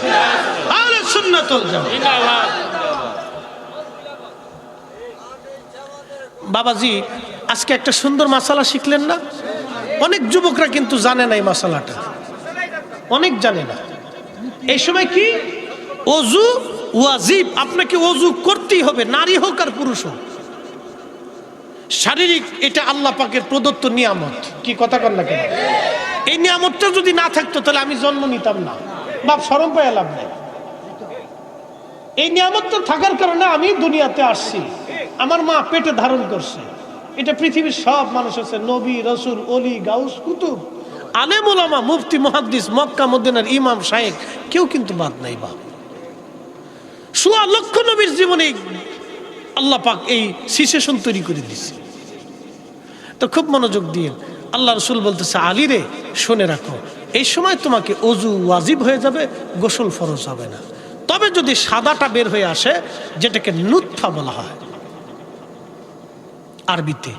Speaker 1: আহলে সুন্নাত ওয়াল জামাত। বাবাজি, আজকে একটা সুন্দর মাসালা শিখলেন না? অনেক যুবকরা কিন্তু জানে না এই মাসালাটা, অনেক জানে না। এই সময় কি ওযু ওয়াজিব, আপনাকে ওযু করতেই হবে, নারী হোক আর পুরুষ হোক। শারীরিক এটা আল্লাহ পাকের প্রদত্ত নিয়ামত। কি কথা কন না কেন? এই নিয়ামতটা যদি না থাকতো তাহলে আমি জন্ম নিতাম না, বাপ শরম পায় লাভ নাই। এই নিয়ামতটা থাকার কারণে আমি দুনিয়াতে আসছি, আমার মা পেটে ধারণ করছে। এটা পৃথিবীর সব মানুষ আছে, নবী, রসুল, অলি, গাউস, কুতুব, আলেম ওলামা, মুফতি, মুহাদ্দিস, মক্কা মদিনার ইমাম, শায়েখ, কেউ কিন্তু বাদ নাই। বাপ সোয়া লক্ষ নবীর জীবনে আল্লাহ পাক এই সিচুয়েশন তৈরি করে দিচ্ছে। তো খুব মনোযোগ দিয়ে আল্লাহ রসুল বলতেছে, আলী রে শুনে রাখো, এই সময় তোমাকে ওযু ওয়াজিব হয়ে যাবে, গোসল ফরজ হবে না। তবে যদি সাদাটা বের হয়ে আসে, যেটাকে নুতফা বলা হয় আরবিতে,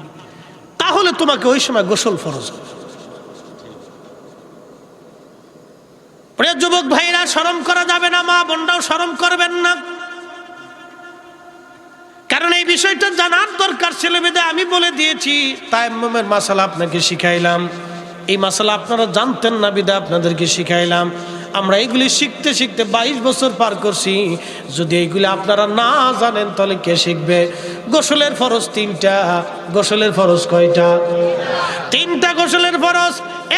Speaker 1: তাহলে তোমাকে ওই সময় গোসল ফরজ হবে। প্রিয় যুবক ভাইরা, শরম করা যাবে না, মা বোনরাও শরম করবেন না, কারণ এই বিষয়টা জানার দরকার ছিল বিধায় আমি বলে দিয়েছি। তায়াম্মুমের মাসালা আপনাকে শিখাইলাম, এই মাসালা আপনারা জানতেন না বিধায় আপনাদেরকে শিখাইলাম। আমরা এইগুলি শিখতে শিখতে 22 বছর পার করছি। যদি এইগুলি আপনারা না জানেন তাহলে কে শিখবে? গোসলের ফরজ 3টা। গোসলের ফরজ কয়টা? 3টা গোসলের ফরজ।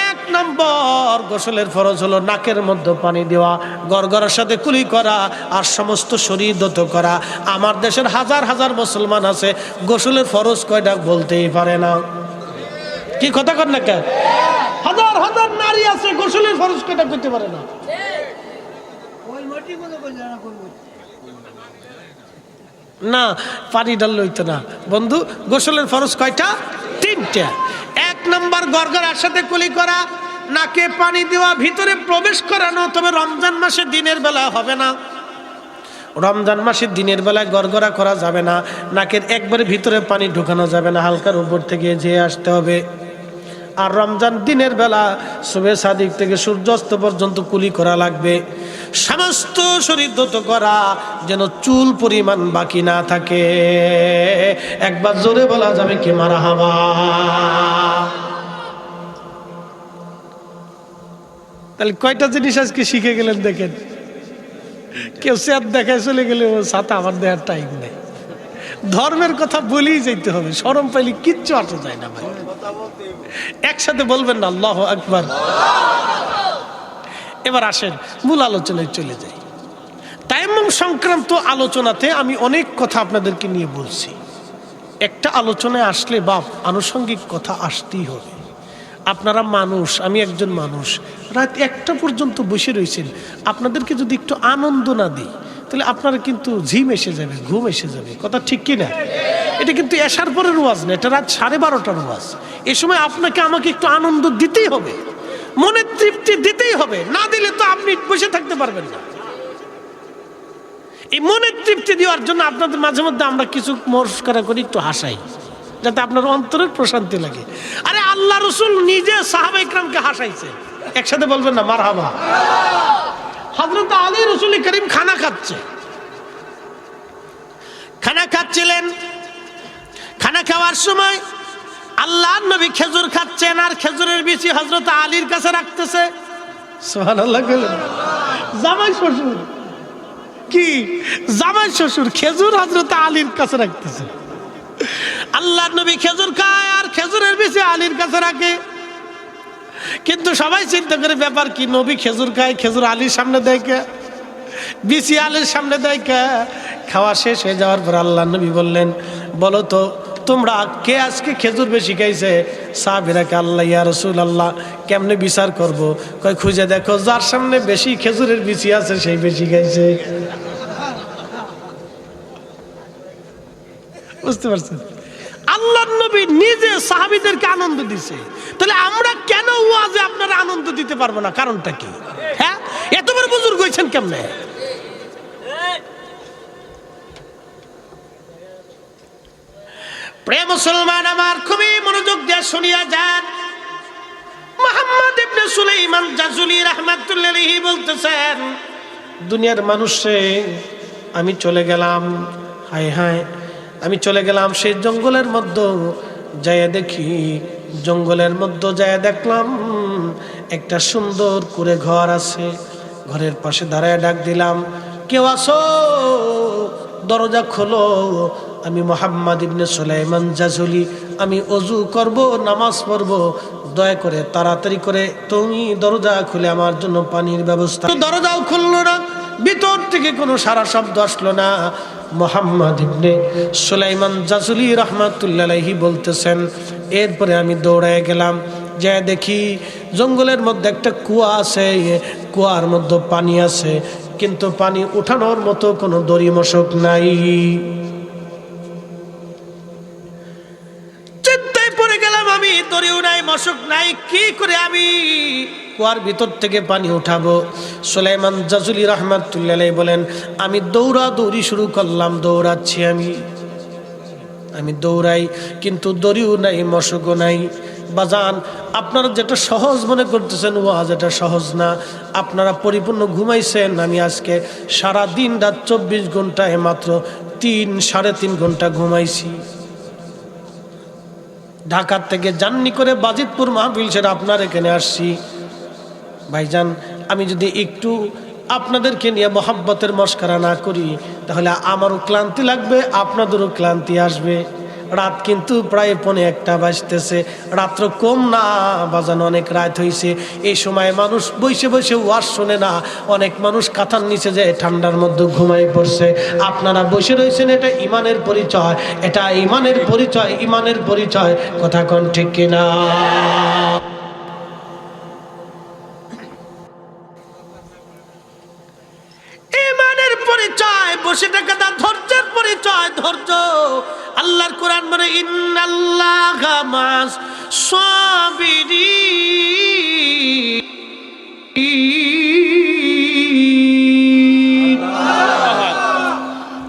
Speaker 1: 1 নম্বর গোসলের ফরজ হলো নাকের মধ্যে পানি দেওয়া, গড়গড়ার সাথে কুলি করা, আর সমস্ত শরীর ধৌত করা। আমার দেশের হাজার হাজার মুসলমান আছে গোসলের ফরজ কয়টা বলতেই পারে না। কি কথা কর না কেন? হাজার হাজার নারী আছে গোসলের ফরজ কয়টা করতে পারে না। না, পানি ডাল লইতো না বন্ধু। গোসলের ফরজ কয়টা? 3টা। 1 নম্বর গড়গড়ার সাথে কুলি করা, নাকে পানি দেওয়া, ভিতরে প্রবেশ করানো। তবে রমজান মাসে দিনের বেলা হবে না। রমজান মাসের দিনের বেলায় গড়গড়া করা যাবে না, নাকের একবারে ভিতরে পানি ঢুকানো যাবে না, হালকার উপর থেকে যেয়ে আসতে হবে। আর রমজান দিনের বেলা সুবে সাদিক থেকে সূর্যাস্ত পর্যন্ত কুলি করা লাগবে। সমস্ত শরীর ধৌত করা, যেন চুল পরিমাণ বাকি না থাকে। একবার জোরে বলা যাবে কি মারহাবা? তাহলে কয়টা জিনিস আজকে শিখে গেলেন দেখেন। কেউ স্যার দেখায় চলে গেলে ও সাথে আমার দেওয়ার টাইম নেই। ধর্মের কথা বলেই যেতে হবে, শরম পাইলে কিচ্ছু আসা যায় না ভাই। একসাথে বলবেন না আল্লাহু আকবার। এবার আসেন মূল আলোচনায় চলে যাই। তায়াম্মুম সংক্রান্ত আলোচনাতে আমি অনেক কথা আপনাদেরকে নিয়ে বলছি। একটা আলোচনায় আসলে বাপ আনুষঙ্গিক কথা আসতেই হবে। আপনারা মানুষ, আমি একজন মানুষ, রাত 1টা পর্যন্ত বসে রয়েছেন। আপনাদেরকে যদি একটু আনন্দ না দিই তাহলে আপনারা কিন্তু ঝিম এসে যাবে, ঘুম এসে যাবে। কথা ঠিক কি না? এটা কিন্তু এশার পরের ওয়াজ না, এটা রাত 12:30টার ওয়াজ। এ সময় আপনাকে আমাকে একটু আনন্দ দিতেই হবে, মনের তৃপ্তি দিতেই হবে। না দিলে তো আপনি বসে থাকতে পারবেন না। এই মনের তৃপ্তি দেওয়ার জন্য আপনাদের মাঝে মধ্যে আমরা কিছু মস্করা করি, একটু হাসাই, যাতে আপনার অন্তরের প্রশান্তি লাগে। আরে আল্লাহ রসুল নিজে সাহাবা ইকরামকে হাসাইছে। একসাথে বলবেন না মারহাবা? হযরত আলী রাসূল করিম খানা খাচ্ছিলেন। খানা খাওয়ার সময় আল্লাহর নবী খেজুর খাচ্ছেন, আর খেজুরের বিচি হযরত আলীর কাছে রাখতেছে। সুবহানাল্লাহ। জামাই শ্বশুর কি? জামাই শ্বশুর খেজুর হযরত আলীর কাছে রাখতেছে। আল্লাহর নবী খেজুর খায় আর খেজুরের বিচি আলীর কাছে রাখে। কিন্তু সবাই চিন্তা করে ব্যাপার কি, নবী খেজুর খায়, খেজুর আলীর সামনে দেয় কে? বিচি আলীর সামনে দেয় কে? খাওয়া শেষ হয়ে যাওয়ার পর আল্লাহ নবী বললেন, বলো তো তোমরা কে আজকে খেজুর বেশি খাইছে? সাহাবীরাকে আল্লাহ ইয়া রাসূলুল্লাহ কেমনে বিচার করব? কয় খুঁজে দেখো, যার সামনে বেশি খেজুরের বিচি আছে সেই বেশি খাইছে। বুঝতে পারছেন? আল্লাহর নবী নিজে সাহাবীদেরকে আনন্দ দিছে। তাহলে আমরা কেন ওয়াজে আপনারা আনন্দ দিতে পারবো না? কারণটা কি? হ্যাঁ, এত বড় বুজুর্গ হইছেন কেমনে? প্রিয় মুসলমান আমার, খুবই মনোযোগ দিয়ে শুনিয়া যান। মুহাম্মদ ইবনে সুলাইমান জাজুলি রাহমাতুল্লাহি আলাইহি বলতেছেন, দুনিয়ার মানুষে আমি চলে গেলাম, হায় হায় আমি চলে গেলাম সেই জঙ্গলের মধ্যে। যাইয়া দেখি, জঙ্গলের মধ্যে যাইয়া দেখলাম একটা সুন্দর করে ঘর আছে। ঘরের পাশে দাঁড়ায় ডাক দিলাম, কেউ আসো, দরজা খোলো। আমি মুহাম্মদ ইবনে সুলাইমান জাজুলি, আমি ওযু করব, নামাজ পড়ব, দয়া করে তাড়াতাড়ি করে তুমি দরজা খুলে আমার জন্য পানির ব্যবস্থা। দরজাও খুললো না, ভিতর থেকে কোনো সারা শব্দ আসলো না। মুহাম্মদ ইবনে সুলাইমান জাজুলি রাহমাতুল্লাহি আলাইহি বলতেছেন, এরপরে আমি দৌড়ায় গেলাম, যা দেখি জঙ্গলের মধ্যে একটা কুয়া আছে। কুয়ার মধ্যে পানি আছে, কিন্তু পানি উঠানোর মতো কোনো দড়ি মশক নাই। চিন্তায় পড়ে গেলাম আমি, দড়িও নাই, মশক নাই, কি করে আমি কুয়ার ভিতর থেকে পানি উঠাবো? সুলাইমান জাজুলি রাহমাতুল্লাহি আলাইহি বলেন, আমি দৌড়াদৌড়ি শুরু করলাম। দৌড়াচ্ছি আমি দৌড়াই, কিন্তু দড়িও নাই, মশকও নাই। বাজান, আপনারা যেটা সহজ মনে করতেছেন ওয়াজ, এটা সহজ না। আপনারা পরিপূর্ণ ঘুমাইছেন। আমি আজকে সারা দিন রাত 24 ঘন্টায় মাত্র 3-3.5 ঘন্টা ঘুমাইছি। ঢাকার থেকে জার্নি করে বাজিতপুর মাহফিল সেরে আপনার এখানে আসছি। ভাইজান, আমি যদি একটু আপনাদেরকে নিয়ে মহব্বতের মশকরা না করি তাহলে আমারও ক্লান্তি লাগবে, আপনাদেরও ক্লান্তি আসবে। রাত কিন্তু প্রায় 1:45 বাজতেছে, রাত্র কম না বাজানো, অনেক রাত হয়েছে। এই সময় মানুষ বসে বসে ওয়াজ শোনে না, অনেক মানুষ কাঁথার নিচে যায় ঠান্ডার মধ্যে ঘুমাই পড়ছে। আপনারা বসে রয়েছেন, এটা ইমানের পরিচয়, এটা ইমানের পরিচয়, ইমানের পরিচয়। কথা কোন ঠিক কিনা? ইমানের পরিচয় বসে থাকা, ধৈর্যের পরিচয় ধৈর্য। আল্লাহর কোরআন বলে, ইন্নাল্লাহা মা'আস সাবিরিন।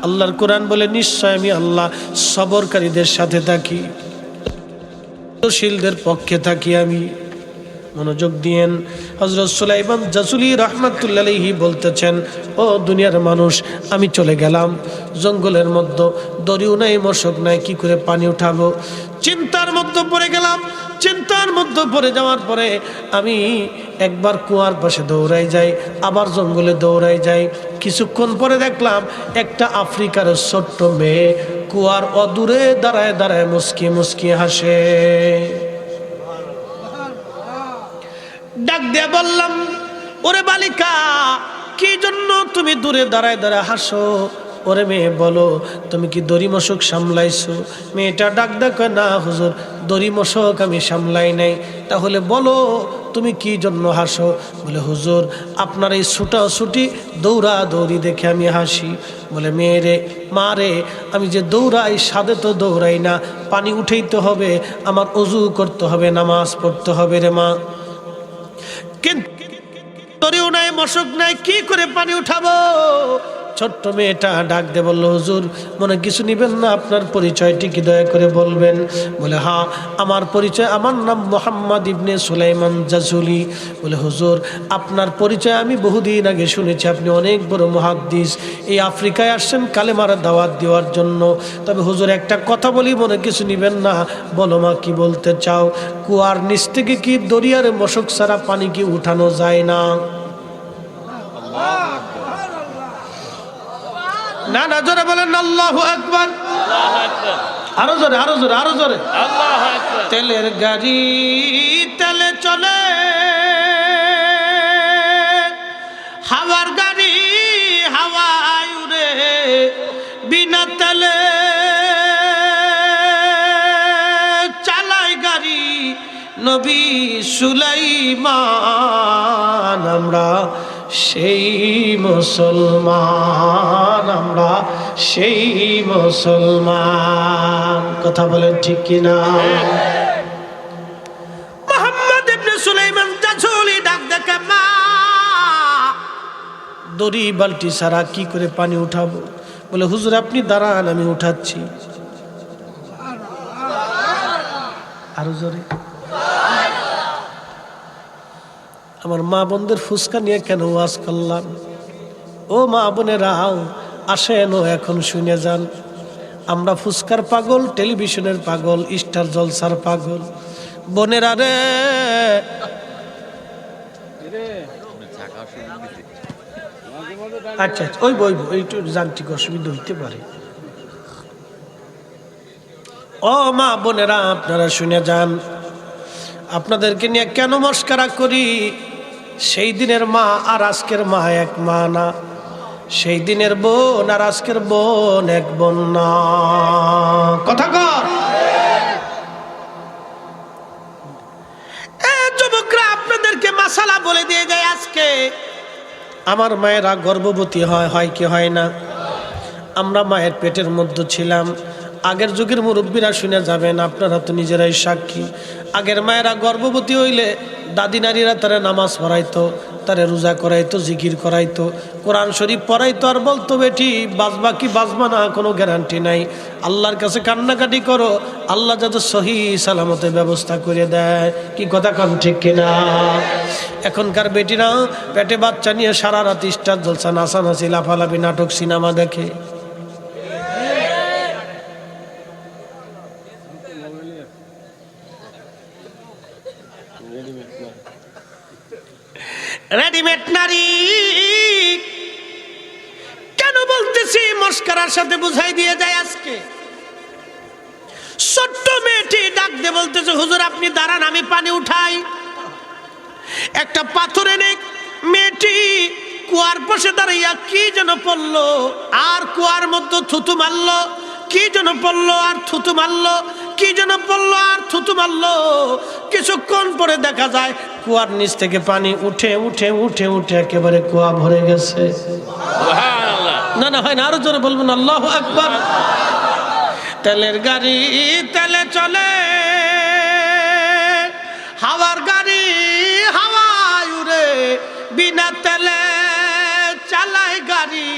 Speaker 1: আল্লাহর কোরআন বলে, নিশ্চয় আমি আল্লাহ সবরকারীদের সাথে থাকি, শীলদের পক্ষে থাকি। আমি মনোযোগ দিয়েন। হযরত সুলাইমান জাসুলি রাহমাতুল্লাহি আলাইহি বলতেছেন, ও দুনিয়ার মানুষ, আমি চলে গেলাম জঙ্গলের মধ্যে, দড়িও নাই, মশক নাই, কি করে পানি উঠাবো? চিন্তার মধ্যে পড়ে গেলাম। চিন্তার মধ্যে পড়ে যাওয়ার পরে আমি একবার কুয়ার পাশে দৌড়াই যাই, আবার জঙ্গলে দৌড়াই যাই। কিছুক্ষণ পরে দেখলাম একটা আফ্রিকার ছোট্ট মেয়ে কুয়ার অদূরে দাঁড়ায় দাঁড়ায় মুস্কি মুস্কি হাসে। ডাক দিয়ে বললাম, ওরে বালিকা, কি জন্য তুমি দূরে দাঁড়ায় দাঁড়ায় হাসো? ওরে মেয়ে, বলো তুমি কি দড়ি মশক সামলাইছো? মেয়েটা ডাক ডাক, না হুজুর, দড়ি মশক আমি সামলাই নাই। তাহলে বলো তুমি কি জন্য হাসো? বলে, হুজুর আপনার এই ছুটাছুটি দৌড়া দৌড়ি দেখে আমি হাসি। বলে, মেয়েরে, মা রে, আমি যে দৌড়াই সাদে তো দৌড়াই না, পানি উঠেইতে হবে, আমার অজু করতে হবে, নামাজ পড়তে হবে রে মা। কিন্তু দড়িও নাই, মশক নাই, কি করে পানি উঠাবো? ছোট্ট মেয়েটা ডাক দিয়ে বলল, হুজুর মনে কিছু নিবেন না, আপনার পরিচয়টি কি দয়া করে বলবেন? বলে, হ্যাঁ আমার পরিচয়, আমার নাম মোহাম্মদ ইবনে সুলাইমান জাসুলি। বলে, হুজুর আপনার পরিচয় আমি বহুদিন আগে শুনেছি, আপনি অনেক বড় মুহাদ্দিস, এই আফ্রিকায় আসছেন কালেমার দাওয়াত দেওয়ার জন্য। তবে হুজুর একটা কথা বলি, মনে কিছু নিবেন না। বলো মা, কি বলতে চাও? কুয়ার নিচ থেকে কি দরিয়ার মশক ছাড়া পানি কি উঠানো যায় না? না না, জোরে বলেন আল্লাহু আকবার। আরো জোরে, আরো জোরে, আরো জোরে। তেলের গাড়ি তেলে চলে, হাওয়ার গাড়ি হাওয়ায় উড়ে, বিনা তেলে চালায় গাড়ি নবী সুলাইমান। আমরা সেই মুসলমান, আমরা সেই মুসলমান। কথা বলেন ঠিক কিনা? মোহাম্মদ ইবনে সুলাইমান জাসুলি ডাক দেখে, মা দড়ি বালতি ছাড়া কি করে পানি উঠাবো? বলে, হুজুর আপনি দাঁড়ান, আমি উঠাচ্ছি। আরো জোরে। আমার মা বোনদের ফুসকা নিয়ে কেন ওয়াজ করলাম? ও মা বোনেরাও আসেন, এখন শুনে যান। আমরা ফুসকার পাগল, টেলিভিশনের পাগল, স্টার জলসার পাগল। বোনেরা রে, আচ্ছা আচ্ছা, ওই বই একটু যান্ত্রিক অসুবিধা হইতে পারে। ও মা বোনেরা, আপনারা শুনে যান। আপনাদেরকে নিয়ে কেন মস্করা করি? সেই দিনের মা আর আজকের মা এক মা না, সেই দিনের বোন আর আজকের বোন এক বোন না। কথা কর। যুবকরা, আপনাদেরকে মাসালা বলে দিয়ে যায়। আজকে আমার মায়েরা গর্ভবতী হয় কি হয় না? আমরা মায়ের পেটের মধ্যে ছিলাম। আগের যুগের মুরব্বীরা শুনে যাবেন, আপনারা তো নিজেরাই সাক্ষী। আগের মায়েরা গর্ভবতী হইলে দাদি নারীরা তারা নামাজ পড়াইতো, তারা রোজা করাইতো, জিকির করাইতো, কোরআন শরীফ পড়াইতো, আর বলতো, বেটি বাজবা কি বাজবা না কোনো গ্যারান্টি নাই, আল্লাহর কাছে কান্নাকাটি করো, আল্লাহ যাতে সহি সালামতের ব্যবস্থা করে দেয়। কি কথা কন ঠিক কিনা? এখনকার বেটিরা পেটে বাচ্চা নিয়ে সারা রাত স্টার জলসা, নাচানাচি, লাফালাফি, নাটক, সিনেমা দেখে। রেডিমেড নারী কেন বলতেছি? মস্করার সাথে বুঝাই দিয়ে যায়। আজকে ছোট্ট মেয়েটি ডাক দিয়ে বলতেছে, হুজুর আপনি দাঁড়ান, আমি পানি উঠাই। একটা পাথর এনে মেয়েটি কুয়ার পাশে দাঁড়াইয়া কি যেন পড়লো, আর কুয়ার মধ্যে থুতু মারলো। কি যেন পড়লো আর থুতু মারলো, কি যেন পড়লো আর থুতু মারলো। কিছুক্ষণ পরে দেখা যায় কুয়ার নিচ থেকে পানি উঠে উঠে উঠে উঠে একেবারে কুয়া ভরে গেছে। না না, হয় না, আরো জোরে বলবেন আল্লাহু আকবার। তেলের গাড়ি তেলে চলে, হাওয়ার গাড়ি হাওয়ায় উড়ে, বিনা তেলে চালায় গাড়ি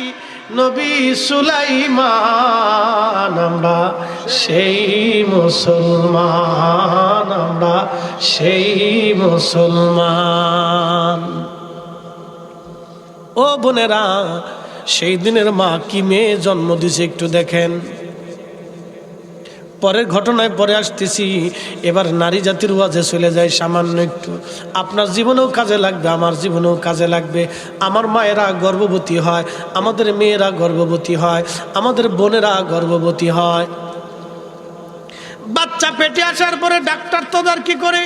Speaker 1: নবী সুলাইমান, আমরা সেই মুসলমান, আমরা সেই মুসলমান। ও বোনেরা, সেই দিনের মা কি মেয়ে জন্ম দিছে একটু দেখেন। পরের ঘটনায় পরে আসতেছি। এবার নারী জাতির ওয়াজে চলে যায় সামান্য একটু। আপনার জীবনেও কাজে লাগবে, আমার জীবনেও কাজে লাগবে। আমার মায়েরা গর্ভবতী হয়, আমাদের মেয়েরা গর্ভবতী হয়, আমাদের বোনেরা গর্ভবতী হয়। বাচ্চা পেটে আসার পরে ডাক্তার তদারকি করে।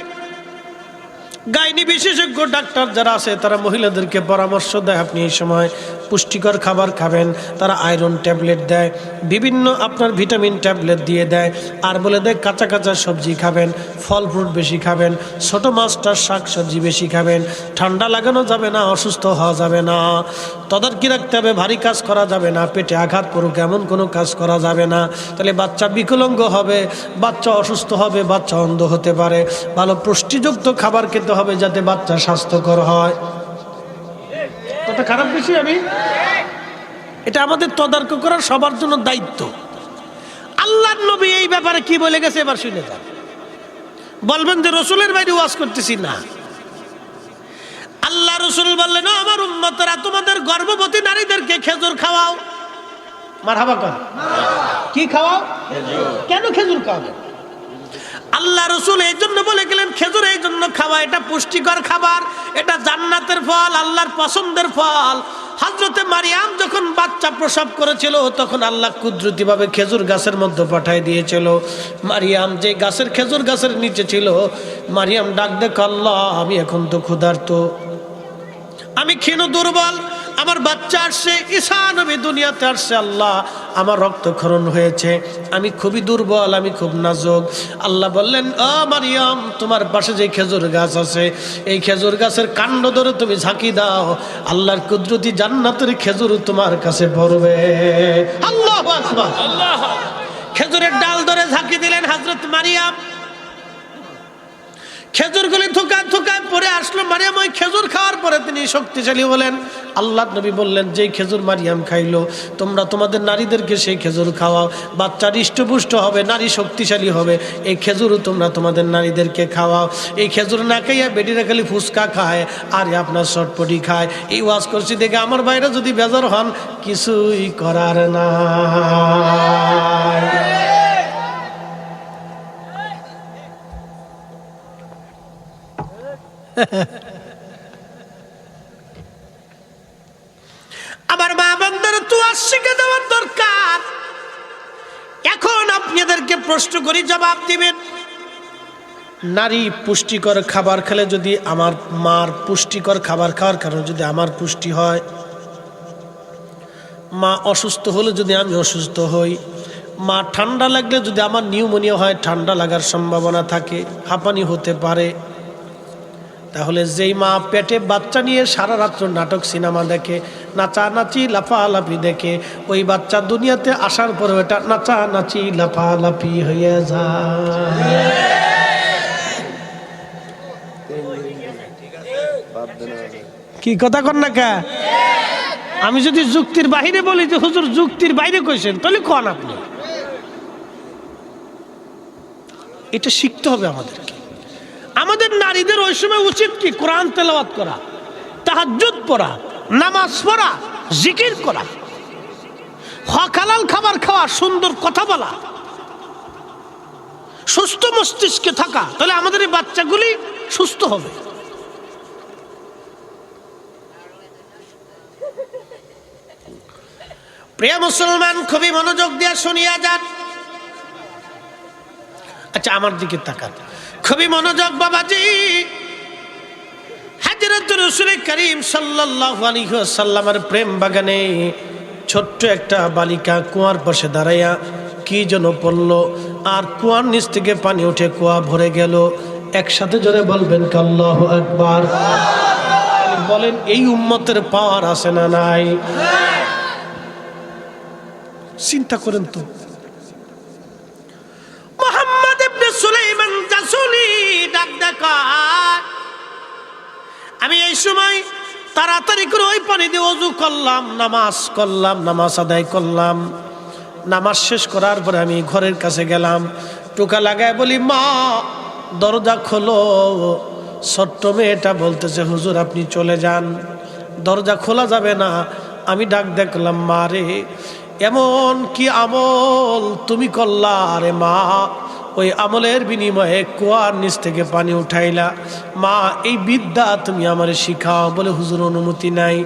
Speaker 1: গাইনি বিশেষজ্ঞ ডাক্তার যারা আছে তারা মহিলাদেরকে পরামর্শ দেয়, আপনি এই সময় পুষ্টিকর খাবার খাবেন। তারা আয়রন ট্যাবলেট দেয়, বিভিন্ন আপনার ভিটামিন ট্যাবলেট দিয়ে দেয়, আর বলে দেয় কাঁচা কাঁচা সবজি খাবেন, ফল ফ্রুট বেশি খাবেন, ছোট মাছটার শাক সবজি বেশি খাবেন। ঠান্ডা লাগানো যাবে না, অসুস্থ হওয়া যাবে না, তদারকি রাখতে হবে, ভারী কাজ করা যাবে না, পেটে আঘাত পড়ুক এমন কোনো কাজ করা যাবে না। তাহলে বাচ্চা বিকলাঙ্গ হবে, বাচ্চা অসুস্থ হবে, বাচ্চা অন্ধ হতে পারে। ভালো পুষ্টিযুক্ত খাবার খেতে হবে যাতে বাচ্চা স্বাস্থ্যকর হয়। কথা খারাপ বেশি আমি, এটা আমাদের তদারক করার সবার জন্য দায়িত্ব। আল্লাহর নবী এই ব্যাপারে কি বলে গেছে এবার শুনে যান। বলবেন যে রসুলের বাইরে ওয়াজ করতেছি না। আল্লাহ রসুল বললেন, আমার উম্মতরা তোমাদের গর্ভবতী নারীদেরকে খেজুর খাওয়াও। মারহাবা কর। কি খাওয়াও? কেন খেজুর খাওয়াবে? আল্লাহ রসুল এই জন্য বলে গেলেন খেজুর এই জন্য খাওয়া, এটা পুষ্টিকর খাবার, এটা জান্নাতের ফল, আল্লাহর পছন্দের ফল। হযরতে মারিয়াম যখন বাচ্চা প্রসব করেছিল তখন আল্লাহ কুদরতিভাবে খেজুর গাছের মধ্যে পাঠিয়ে দিয়েছিল। মারিয়াম যে গাছের খেজুর গাছের নিচে ছিল, মারিয়াম ডাক দেখো, আল্লাহ আমি এখন তো ক্ষুধার্ত, আমি ক্ষীণ দুর্বল, আমার বাচ্চা আসছে, ঈসা নবী দুনিয়াতে আসছে, আল্লাহ আমার রক্তক্ষরণ হয়েছে, আমি খুবই দুর্বল, আমি খুব নাজুক। আল্লাহ বললেন, ও মারিয়াম, তোমার পাশে যে খেজুর গাছ আছে এই খেজুর গাছের কাণ্ড ধরে তুমি ঝাঁকি দাও, আল্লাহর কুদরতি জান্নাতের খেজুর তোমার কাছে পড়বে। আল্লাহু আকবার। খেজুরের ডাল ধরে ঝাঁকি দিলেন হযরত মারিয়াম, খেজুরগুলি থুকায় থুকায় পরে আসলো। মারিয়াম ওই খেজুর খাওয়ার পরে তিনি শক্তিশালী হলেন। আল্লাহ নবী বললেন, যেই খেজুর মারিয়াম খাইলো তোমরা তোমাদের নারীদেরকে সেই খেজুর খাওয়াও, বাচ্চা হৃষ্টপুষ্ট হবে, নারী শক্তিশালী হবে, এই খেজুরও তোমরা তোমাদের নারীদেরকে খাওয়াও। এই খেজুর না খাইয়া বেটিরা খালি ফুচকা খায় আর আপনার চটপটি খায়। এই ওয়াজ করছি দেখে আমার বাইরে যদি বেজার হন, কিছুই করার না। আমার মা বান্দার তো শিখে দেওয়ার দরকার। এখন আপনাদেরকে প্রশ্ন করি, জবাব দিবেন। নারী পুষ্টিকর খাবার খেলে যদি আমার মার পুষ্টিকর খাবার খাওয়ার কারণে যদি আমার পুষ্টি হয়, মা অসুস্থ হলে যদি আমি অসুস্থ হই, মা ঠান্ডা লাগলে যদি আমার নিউমোনিয়া হয়, ঠান্ডা লাগার সম্ভাবনা থাকে, হাঁপানি হতে পারে, তাহলে যেই মা পেটে বাচ্চা নিয়ে সারা রাত্র নাটক সিনেমা দেখে, নাচানাচি লাফালাফি দেখে, ওই বাচ্চা দুনিয়াতে আসার পরে এটা নাচানাচি লাফালাফি হয়ে যায়। কি কথা কন না কা? আমি যদি যুক্তির বাইরে বলি যে হুজুর যুক্তির বাইরে কইছেন, তাহলে কন আপনি। এটা শিখতে হবে আমাদেরকে। আমাদের নারীদের ওই সময় উচিত কি? কোরআন তেলাওয়াত করা, তাহাজ্জুদ পড়া, নামাজ পড়া, জিকির করা, হক হালাল খাবার খাওয়া, সুন্দর কথা বলা, সুস্থ মস্তিষ্কে থাকা, তাহলে আমাদের এই বাচ্চাগুলি সুস্থ হবে। প্রিয় মুসলমান, খুবই মনোযোগ দিয়ে শুনিয়া যান। আচ্ছা আমার দিকে তাকান, খুবই মনোযোগ বাবাজি। হযরত রাসূল করিম সাল্লাল্লাহু আলাইহি ওয়াসাল্লামের প্রেম বাগানে ছোট্ট একটা বালিকা কুয়ার পাশে দাঁড়াইয়া কি যেন পড়ল, আর কুয়ার নিচ থেকে পানি উঠে কুয়া ভরে গেল। একসাথে জোরে বলবেন আল্লাহু আকবার। বলেন, এই উম্মতের পাওয়ার আছে না নাই? চিন্তা করেন তো, মুহাম্মদ ইবনে সুলাইমান জাসুলি ডাক দেখা, আমি এই সময় তাড়াতাড়ি করে ওই পানি দিয়ে ওযু করলাম, নামাজ আদায় করলাম। নামাজ শেষ করার পরে আমি ঘরের কাছে গেলাম, টোকা লাগায় বলি, মা দরজা খোলো। ছোট্ট মেয়েটা বলতেছে, হুজুর আপনি চলে যান, দরজা খোলা যাবে না। আমি ডাক দেখলাম, মা রে এমন কি আমল তুমি করলা রে মা? ওই আমলের বিনিময়ে কুয়ার নিচ থেকে পানি উঠাইলা। মা এই বিদ্যা তুমি আমারে শিখাও। বলে হুজুর অনুমতি নাই।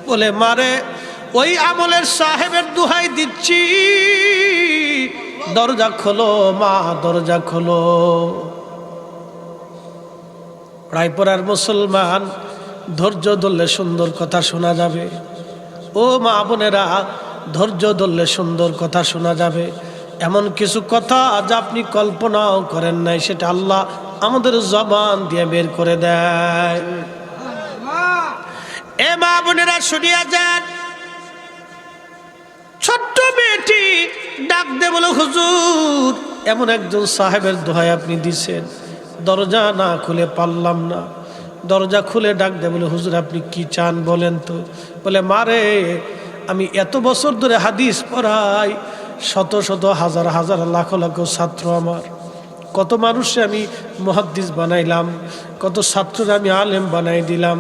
Speaker 1: বলে মারে ওই আমলের সাহেবের দোহাই দিচ্ছি, দরজা খোলো মা, দরজা খোলো। রায়পুরার মুসলমান, ধৈর্য ধরলে সুন্দর কথা শোনা যাবে। ও মা বোনেরা, ধৈর্য ধরলে সুন্দর কথা শোনা যাবে। এমন কিছু কথা যা আপনি কল্পনাও করেন নাই, সেটা আল্লাহ আমাদের জবান দিয়ে বের করে দেয়। এ মা বোনেরা শুনিয়া যান, ছোট্ট মেয়েটি ডাক দে বলে, হুজুর এমন একজন সাহেবের দোহাই আপনি দিছেন, দরজা না খুলে পারলাম না। দরজা খুলে ডাক দে বলে, হুজুর আপনি কি চান বলেন তো? বলে মারে আমি এত বছর ধরে হাদিস পড়াই, শত শত হাজার হাজার লাখ লাখ ছাত্র আমার, কত মানুষে আমি মুহাদ্দিস বানাইলাম, কত ছাত্ররা আমি আলেম বানাই দিলাম,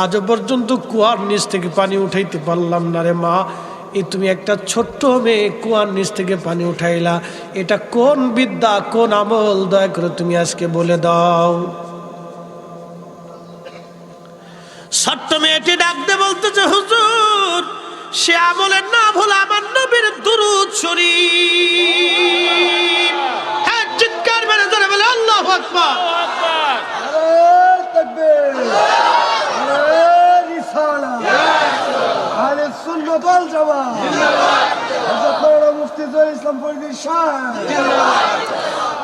Speaker 1: আজও পর্যন্ত কুয়ার নিচ থেকে পানি উঠাইতে পারলাম না রে মা। এই তুমি একটা ছোট্ট মেয়ে কুয়ার নিচ থেকে পানি উঠাইলা, এটা কোন বিদ্যা, কোন আমল? দয়া করে তুমি আজকে বলে দাও। ছোট্ট মেয়েটি ডাকতে বলতেছে, হুজুর সে আমলের নাম হলো আমার নবীর দুরূদ শরীফ। হ্যাঁ চিৎকার মেরে ধরে বলে আল্লাহু আকবার।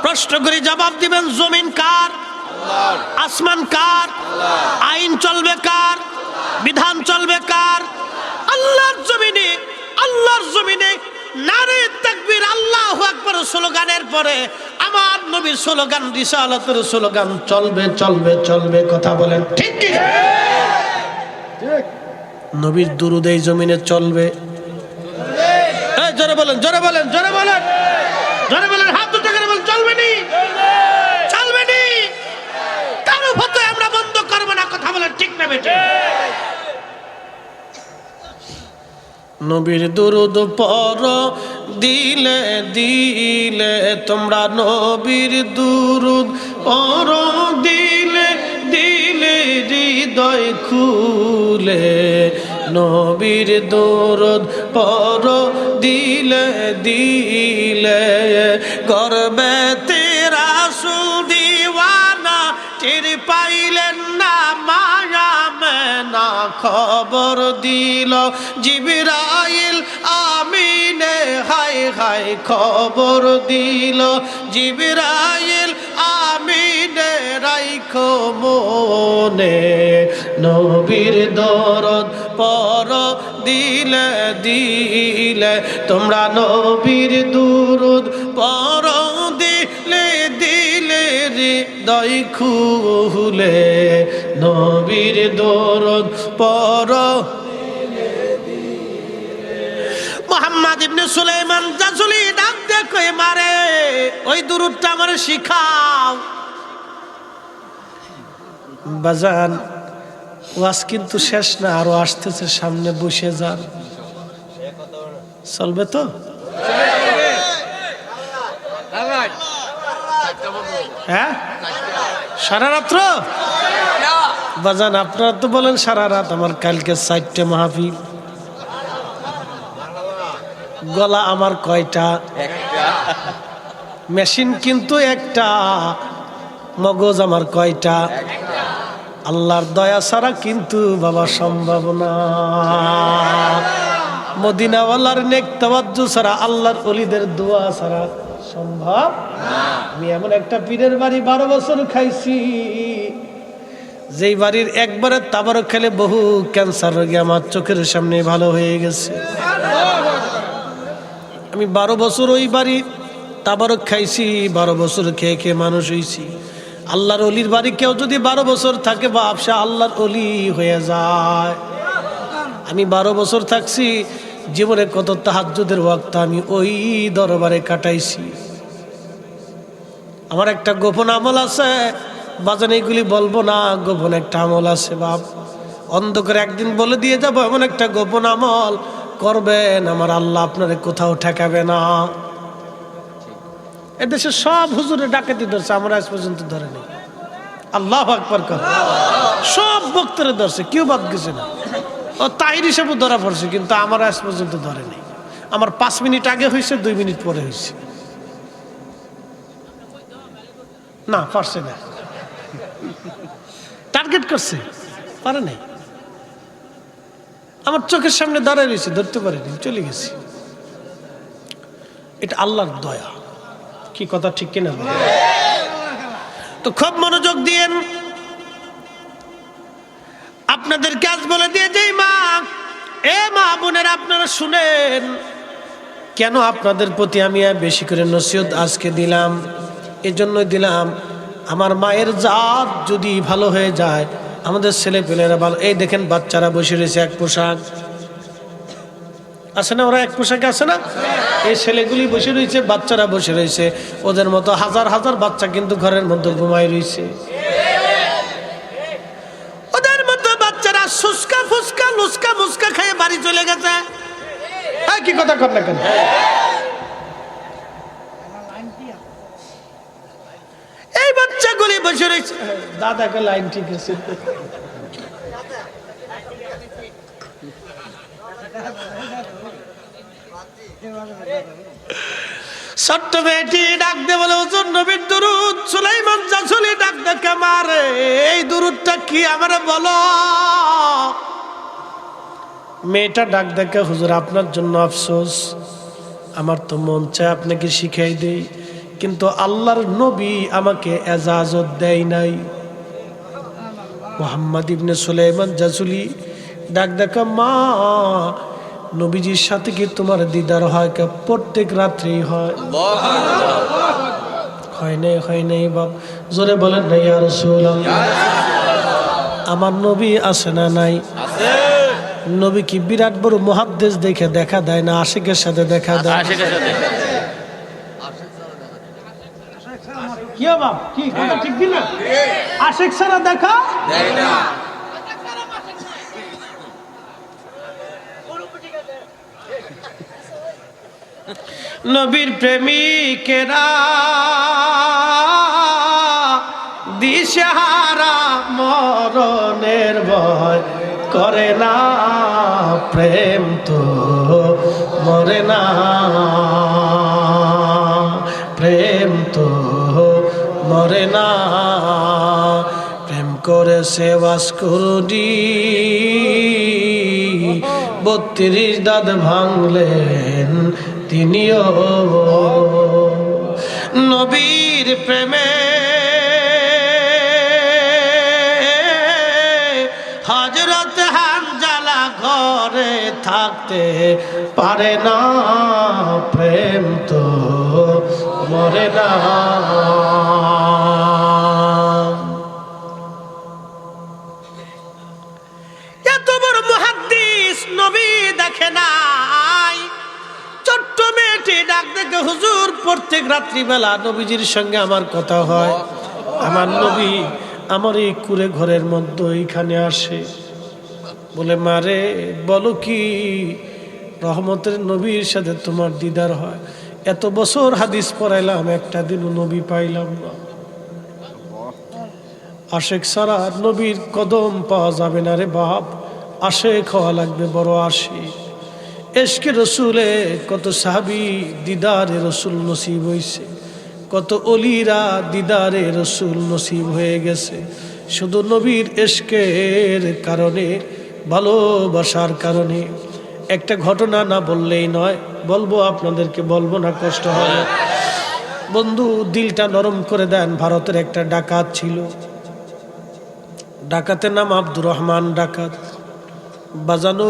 Speaker 1: প্রশ্ন করে জবাব দিবেন, জমিন কার? আসমান কার? আইন চলবে কার? বিধান চলবে কার? আল্লাহর জমিনে। আল্লাহর জমিনে নারে তাকবীর আল্লাহু আকবার স্লোগানের পরে আমার নবীর স্লোগান, রিসালাতের স্লোগান চলবে চলবে চলবে। কথা বলেন ঠিক কি? ঠিক। নবীর দুরূদ এই জমিনে চলবে। এই জোরে বলেন, জোরে বলেন, জোরে বলেন, জোরে বলেন, হাত উঠে করে বলেন চলবে নি, চলবে নি। কারো ফটো আমরা বন্ধ করব না। কথা বলেন ঠিক না বেটে? নবীর দুরূদ পড়ো দিলে দিলে, তোমরা নবীর দুরূদ পড়ো দিলে দিলে, হৃদয় খুলে নবীর দুরূদ পড়ো দিলে দিলে, গর্বেতে রাসূল দিওয়ানা টের পাইলেন না, মায়া মেনা খবর দিল জিবরাইল আমিনে, হায় হায় খবর দিল জিবরাইল আমিনে, রাইখো মনে নবীর দরদ পড়ো দিলে দিলে, তোমরা নবীর দুরূদ পড়ো দিলে দিলে, হৃদয় খুলে নবীর দরদ পড়ো। মুহাম্মদ ইবনে সুলাইমান জাজুলি ডাক দেখো, মারে ওই দুরূদটা আমারে শিখাও। বাজান ওয়াজ কিন্তু শেষ না, আরো আসতেছে, সামনে বসে যান। চলবে তো? হ্যাঁ সারা রাত্র? বাজান আপনারা তো বলেন সারা রাত, আমার কালকে 4টে মাহফিল। গলা আমার কয়টা? মেশিন কিন্তু একটা। মগজ আমার কয়টা? আল্লাহর দয়া ছাড়া কিন্তু বাবা সম্ভব না। মদিনাওয়ালার নেক তাওয়াজ্জু ছাড়া, আল্লাহর ওলিদের দোয়া ছাড়া সম্ভব না। আমি এমন একটা পীরের বাড়ি 12 বছর খাইছি, যেই বাড়ির একবারে তাবারক খেলে বহু ক্যান্সার রোগী আমার চোখের সামনে ভালো হয়ে গেছে। আমি 12 বছর ওই বাড়ি তাবারক খাইছি, 12 বছর খেয়ে খেয়ে মানুষ হয়েছি। আল্লাহর অলির বাড়ি কেউ যদি 12 বছর থাকে বাপ, সে আল্লাহর অলি হয়ে যায়। আমি 12 বছর থাকছি, জীবনে কত তাহাজ্জুদের ওয়াক্ত আমি ওই দরবারে কাটাইছি। আমার একটা গোপন আমল আছে বাজান, এইগুলি বলবো না, গোপন একটা আমল আছে বাপ, অন্ধকারে একদিন বলে দিয়ে যাবো। এমন একটা গোপন আমল করবেন, আমার আল্লাহ আপনারে কোথাও ঠেকাবে না। এদেশে সব হুজুরে ডাকাতি ধরছে, আমরা আজ পর্যন্ত ধরেনি। আল্লাহু আকবার কর। সব বক্তরে ধরছে, কেউ বাদ গেছে না। ও তাহির হিসেবে ধরা পড়ছে, কিন্তু আমার আজ পর্যন্ত ধরেনি। আমার 5 মিনিট আগে হয়েছে, 2 মিনিট পরে হয়েছে। না পারছে না, টার্গেট করছে, পারে নাই। আমার চোখের সামনে দাঁড়ায় রয়েছে, ধরতে পারেনি, চলে গেছি। এটা আল্লাহর দয়া। কি কথা ঠিক কিনা? তো খুব মনোযোগ দিয়েন। আপনাদের কাজ বলে দিয়ে যেই মা, এ মা বোনেরা আপনারা শুনেন, কেন আপনাদের প্রতি আমি বেশি করে নসিহত আজকে দিলাম? এজন্যই দিলাম, আমার মায়ের জাত যদি ভালো হয়ে যায়, আমাদের ছেলে পেলেরা ভালো। এই দেখেন বাচ্চারা বসে রয়েছে এক পোশাক আছে না, ওরা এক পোশাকে আছে না, এই ছেলেগুলি বসে রয়েছে, বাচ্চারা বসে রয়েছে, ওদের মতো হাজার হাজার বাচ্চা কিন্তু ঘরের মধ্যে ঘুমায় রয়েছে। ওদের মতো বাচ্চারা সুস্কা ফুসকা লুস্কা মুস্কা খেয়ে বাড়ি চলে গেছে। হ্যাঁ, কি কথা কর না কেন? এই বাচ্চাগুলি বসে রয়েছে, দাদাকে লাইন ঠিক আছে। ছোট্ট বেটি ডাক দে বলে, হুজুর নবীর দুরূদ। সুলাইমান জাসুলি ডাক দে, কামারে এই দুরূদটা কি আমারে বলো। মেয়েটা ডাক দেখে, হুজুর আপনার জন্য আফসোস, আমার তো মন চায় আপনাকে শিখাই দেই, কিন্তু আল্লাহর নবী আমাকে এজাজত দেয় নাই। মুহাম্মদ ইবনে সুলাইমান জাসুলি ডাক দেখা, মা নবীজির সাথে কি তোমার দিদার হয়? প্রত্যেক রাত্রেই হয়। হয় নাই বাপ, জোরে বলেন না ইয়া রাসূলুল্লাহ। আমার নবী আছে না নাই? নবী কি বিরাট বড় মুহাদ্দিস দেখে দেখা দেয় না আশিকের সাথে দেখা দেয়? কি বাপ, কি কথা ঠিক না? আশিক ছাড়া দেখা দেয় না। নবীর প্রেমিকেরা দিশাহারা, মরণের ভয় করে না, প্রেম তো মরে না, প্রেম তো মরে না। প্রেম করেছে ওয়াসকুরুনি, 32 দাঁত ভাঙলেন তিনিও। নবীর প্রেমে হযরত হানজালা ঘরে থাকতে পারে না, প্রেম তো মরে না। এত বড় মুহাদ্দিস নবী দেখে নাই। ছোট্ট মেয়েটি ডাক দেখে, হুজুর প্রত্যেক রাত্রিবেলা নবীজির সঙ্গে আমার কথা হয়। আমার নবী আমার এই কুড়ে ঘরের মধ্যে এইখানে আসে। বলে, মারে বলো কি, রহমতের নবীর সাথে তোমার দিদার হয়? এত বছর হাদিস পড়াইলাম, একটা দিনও নবী পাইলাম না। আশেক ছাড়া নবীর কদম পাওয়া যাবে না রে বাপ, আশেক হওয়া লাগবে, বড় আশিক। এশকে রসুলে কত সাহাবী দিদারে রসুল নসিব হয়েছে, কত অলিরা দিদারে রসুল নসিব হয়ে গেছে, শুধু নবীর এশকের কারণে, ভালোবাসার কারণে। একটা ঘটনা না বললেই নয়, বলবো আপনাদেরকে, বলবো না কষ্ট হবে। বন্ধু দিলটা নরম করে দেন। ভারতের একটা ডাকাত ছিল, ডাকাতের নাম আব্দুর রহমান ডাকাত। বাজানো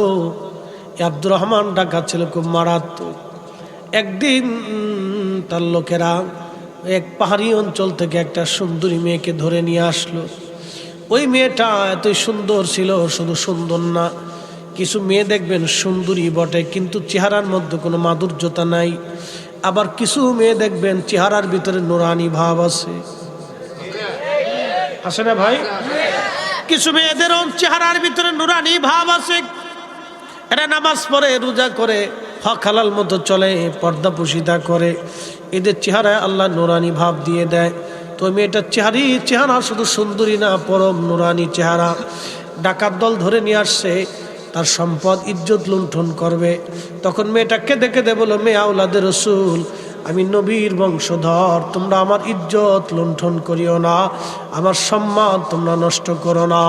Speaker 1: আব্দুর রহমান ডাকাত ছিল খুব মারাত্মক। একদিন তার লোকেরা এক পাহাড়ি অঞ্চল থেকে একটা সুন্দরী মেয়েকে ধরে নিয়ে আসলো। ওই মেয়েটা এতই সুন্দর ছিল, শুধু সুন্দর না, কিছু মেয়ে দেখবেন সুন্দরী বটে কিন্তু চেহারার মধ্যে কোনো মাধুর্যতা নাই। আবার কিছু মেয়ে দেখবেন চেহারার ভিতরে নুরানি ভাব আছে, আছে না ভাই? কিছু মেয়েদের চেহারার ভিতরে নুরানি ভাব আছে, এরা নামাজ পড়ে, রোজা করে, হক হালাল মতো চলে, পর্দা পুশিদা করে, এদের চেহারায় আল্লাহ নুরানি ভাব দিয়ে দেয়। তো মেয়েটার চেহারা শুধু সুন্দরী না, পরম নুরানি চেহারা। ডাকাত দল ধরে নিয়ে আসছে, তার সম্পদ ইজ্জত লুণ্ঠন করবে। তখন মেয়েটা কেঁদে কেঁদে বলল, মেয়ে আওলাদের রসুল, আমি নবীর বংশধর, তোমরা আমার ইজ্জত লুণ্ঠন করিও না, আমার সম্মান তোমরা নষ্ট করো না।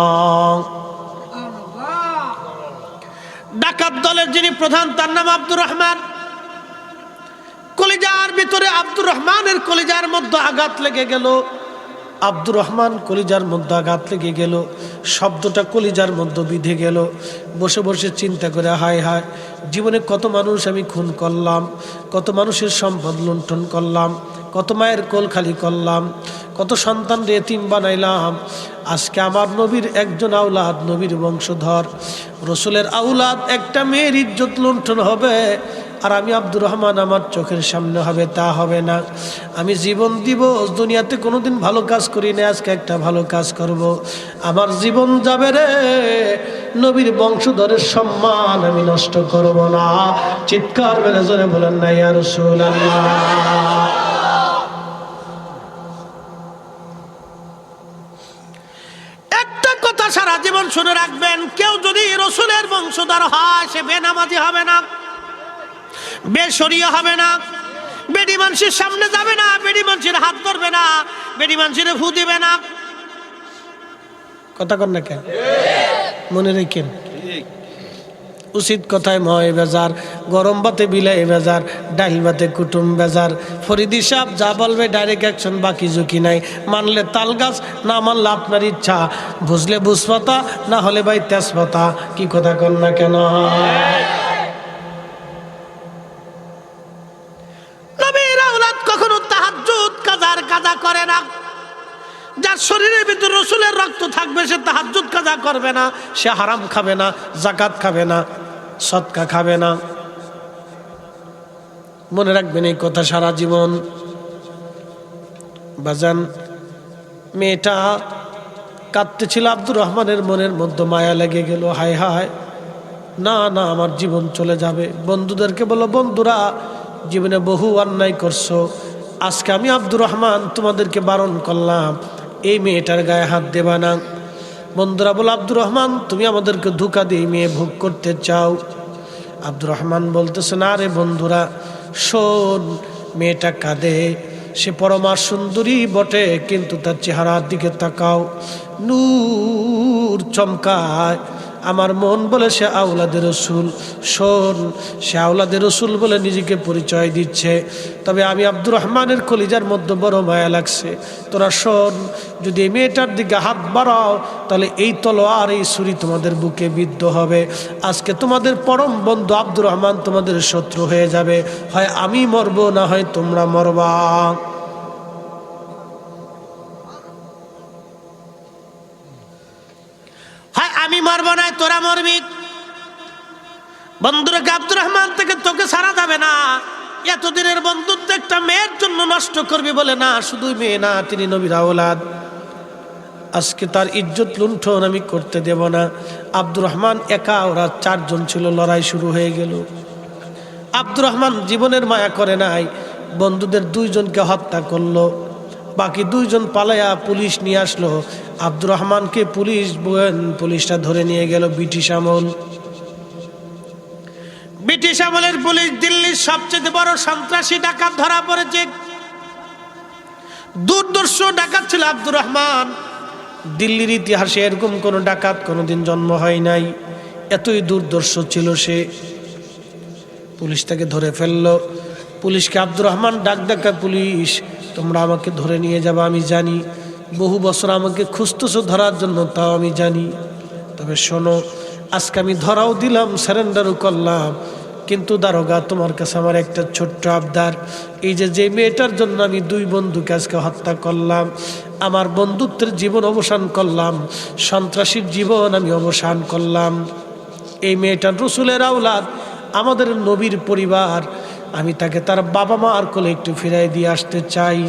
Speaker 1: ডাকাত দলের যিনি প্রধান, তার নাম আব্দুর রহমান। কলিজার ভিতরে আব্দুর রহমানের কলিজার মধ্যে আঘাত লেগে গেল। আব্দুর রহমান কলিজার মধ্যে আঘাত লেগে গেল, শব্দটা কলিজার মধ্যে বিঁধে গেল। বসে বসে চিন্তা করে, হায় হায়, জীবনে কত মানুষ আমি খুন করলাম, কত মানুষের সম্পদ লুণ্ঠন করলাম, কত মায়ের কোল খালি করলাম, কত সন্তান এতিম বানাইলাম। আজকে আমার নবীর একজন আওলাদ, নবীর বংশধর, রসুলের আওলাদ, একটা মেয়ের ইজ্জত লুণ্ঠন হবে, আর আমি আব্দুর রহমান আমার চোখের সামনে হবে, তা হবে না। আমি জীবন দিব, দুনিয়াতে কোনোদিন ভালো কাজ করি না, আজকে একটা ভালো কাজ করব, আমার জীবন যাবে রে, নবীর বংশধরের সম্মান আমি নষ্ট করব না। চিৎকার মেরে জোরে বলেন না ইয়া রাসূলুল্লাহ। একটা কথা সারা জীবন শুনে রাখবেন, কেউ যদি রসুলের বংশধর হয়, সে বেনামাজি হবে না, বেশরিয়া হবে না, বেডি মানুষের সামনে যাবে না, বেডি মানুষের হাত ধরবে না, বেডি মানুষের ফু দিবে না। কথা কন না কেন? মনে রেখেন, উচিত কথায় ময় বেজার, গরম ভাতে বিলাই বেজার, ডাইল ভাতে কুটুম বেজার। ফরিদি সাহেব যা বলবে ডাইরেক্ট অ্যাকশন, বাকি ঝুঁকি নাই। মানলে তাল গাছ, না মানলে আপনার ইচ্ছা, বুঝলে বুঝপাতা, না হলে ভাই তেজপাতা। কি কথা কন না কেন? কাজা করে না। যার শরীরের ভিতরে রসুলের রক্ত থাকবে, সে তাহাজ্জুদ কাজা করবে না, সে হারাম খাবে না, যাকাত খাবে না, সদকা খাবে না। মনে রাখবেন এই কথা সারা জীবন। বাজান, মেয়েটা কাঁদতেছিল, আব্দুর রহমানের মনের মধ্যে মায়া লেগে গেল, হায় হায়, না না, আমার জীবন চলে যাবে। বন্ধুদেরকে বলো, বন্ধুরা, জীবনে বহু অন্যায় করছো, আজকে আমি আব্দুর রহমান তোমাদেরকে বারণ করলাম, এই মেয়েটার গায়ে হাত দেবা না। বন্ধুরা বলো, আব্দুর রহমান, তুমি আমাদেরকে ধোঁকা দিয়ে মেয়ে ভোগ করতে চাও। আব্দুর রহমান বলতেছে, না রে বন্ধুরা, শোন, মেয়েটা কাঁদে, সে পরমা সুন্দরী বটে, কিন্তু তার চেহারার দিকে তাকাও, নূর চমকায়। আমার মন বলে সে আওলাদের রসুল। শোন, সে আওলাদের রসুল বলে নিজেকে পরিচয় দিচ্ছে, তবে আমি আব্দুর রহমানের কলিজার মধ্যে বড় মায়া লাগছে। তোরা শোন, যদি এই মেয়েটার দিকে হাত বাড়াও, তাহলে এই তলোয়ার, এই ছুরি তোমাদের বুকে বিদ্ধ হবে। আজকে তোমাদের পরম বন্ধু আব্দুর রহমান তোমাদের শত্রু হয়ে যাবে, হয় আমি মরবো, না হয় তোমরা মরবা। আমি মরবো না, তোরা মরবি। বন্ধুরা, আব্দুর রহমান থেকে তোকে ছাড়া যাবে না। এতদিনের বন্ধুত্ব একটা মেয়ের জন্য নষ্ট করবি বলে না, শুধু মেয়ে না, তিনি নবীর আওলাদ। আজকে তার ইজ্জত লুণ্ঠন আমি করতে দেব না। আব্দুর রহমান একা, ওরা চারজন ছিল, লড়াই শুরু হয়ে গেল। আব্দুর রহমান জীবনের মায়া করে নাই, বন্ধুদের দুইজনকে হত্যা করলো, বাকি দুইজন পালায়া পুলিশ নিয়ে আসলো। আব্দুর রহমানকে পুলিশটা ধরে নিয়ে গেল ব্রিটিশ আমল। ব্রিটিশ আমলের পুলিশ, দিল্লির সবচেয়ে বড় সন্ত্রাসী ডাকাত ধরা পড়েছে। দুর্দর্শ ডাকাত ছিল আব্দুর রহমান। দিল্লির ইতিহাসে এরকম কোন ডাকাত কোনোদিন জন্ম হয় নাই, এতই দুর্দর্শ ছিল সে। পুলিশ তাকে ধরে ফেললো। পুলিশকে আব্দুর রহমান ডাক ডাকা, পুলিশ, তোমরা আমাকে ধরে নিয়ে যাবে, আমি জানি বহু বছর আমাকে খুঁজতেছো ধরার জন্য, তাও আমি জানি, তবে শোনো, আজকে আমি ধরাও দিলাম, সারেন্ডারও করলাম, কিন্তু দারোগা, তোমার কাছে আমার একটা ছোট্ট আবদার, এই যে মেয়েটার জন্য আমি 2 বন্ধুকে আজকে হত্যা করলাম, আমার বন্ধুত্বের জীবন অবসান করলাম, সন্ত্রাসীর জীবন আমি অবসান করলাম, এই মেয়েটার রসুলের আওলাদ, আমাদের নবীর পরিবার, আমি তাকে তার বাবা মার কোলে একটু ফিরাই দিয়ে আসতে চাই,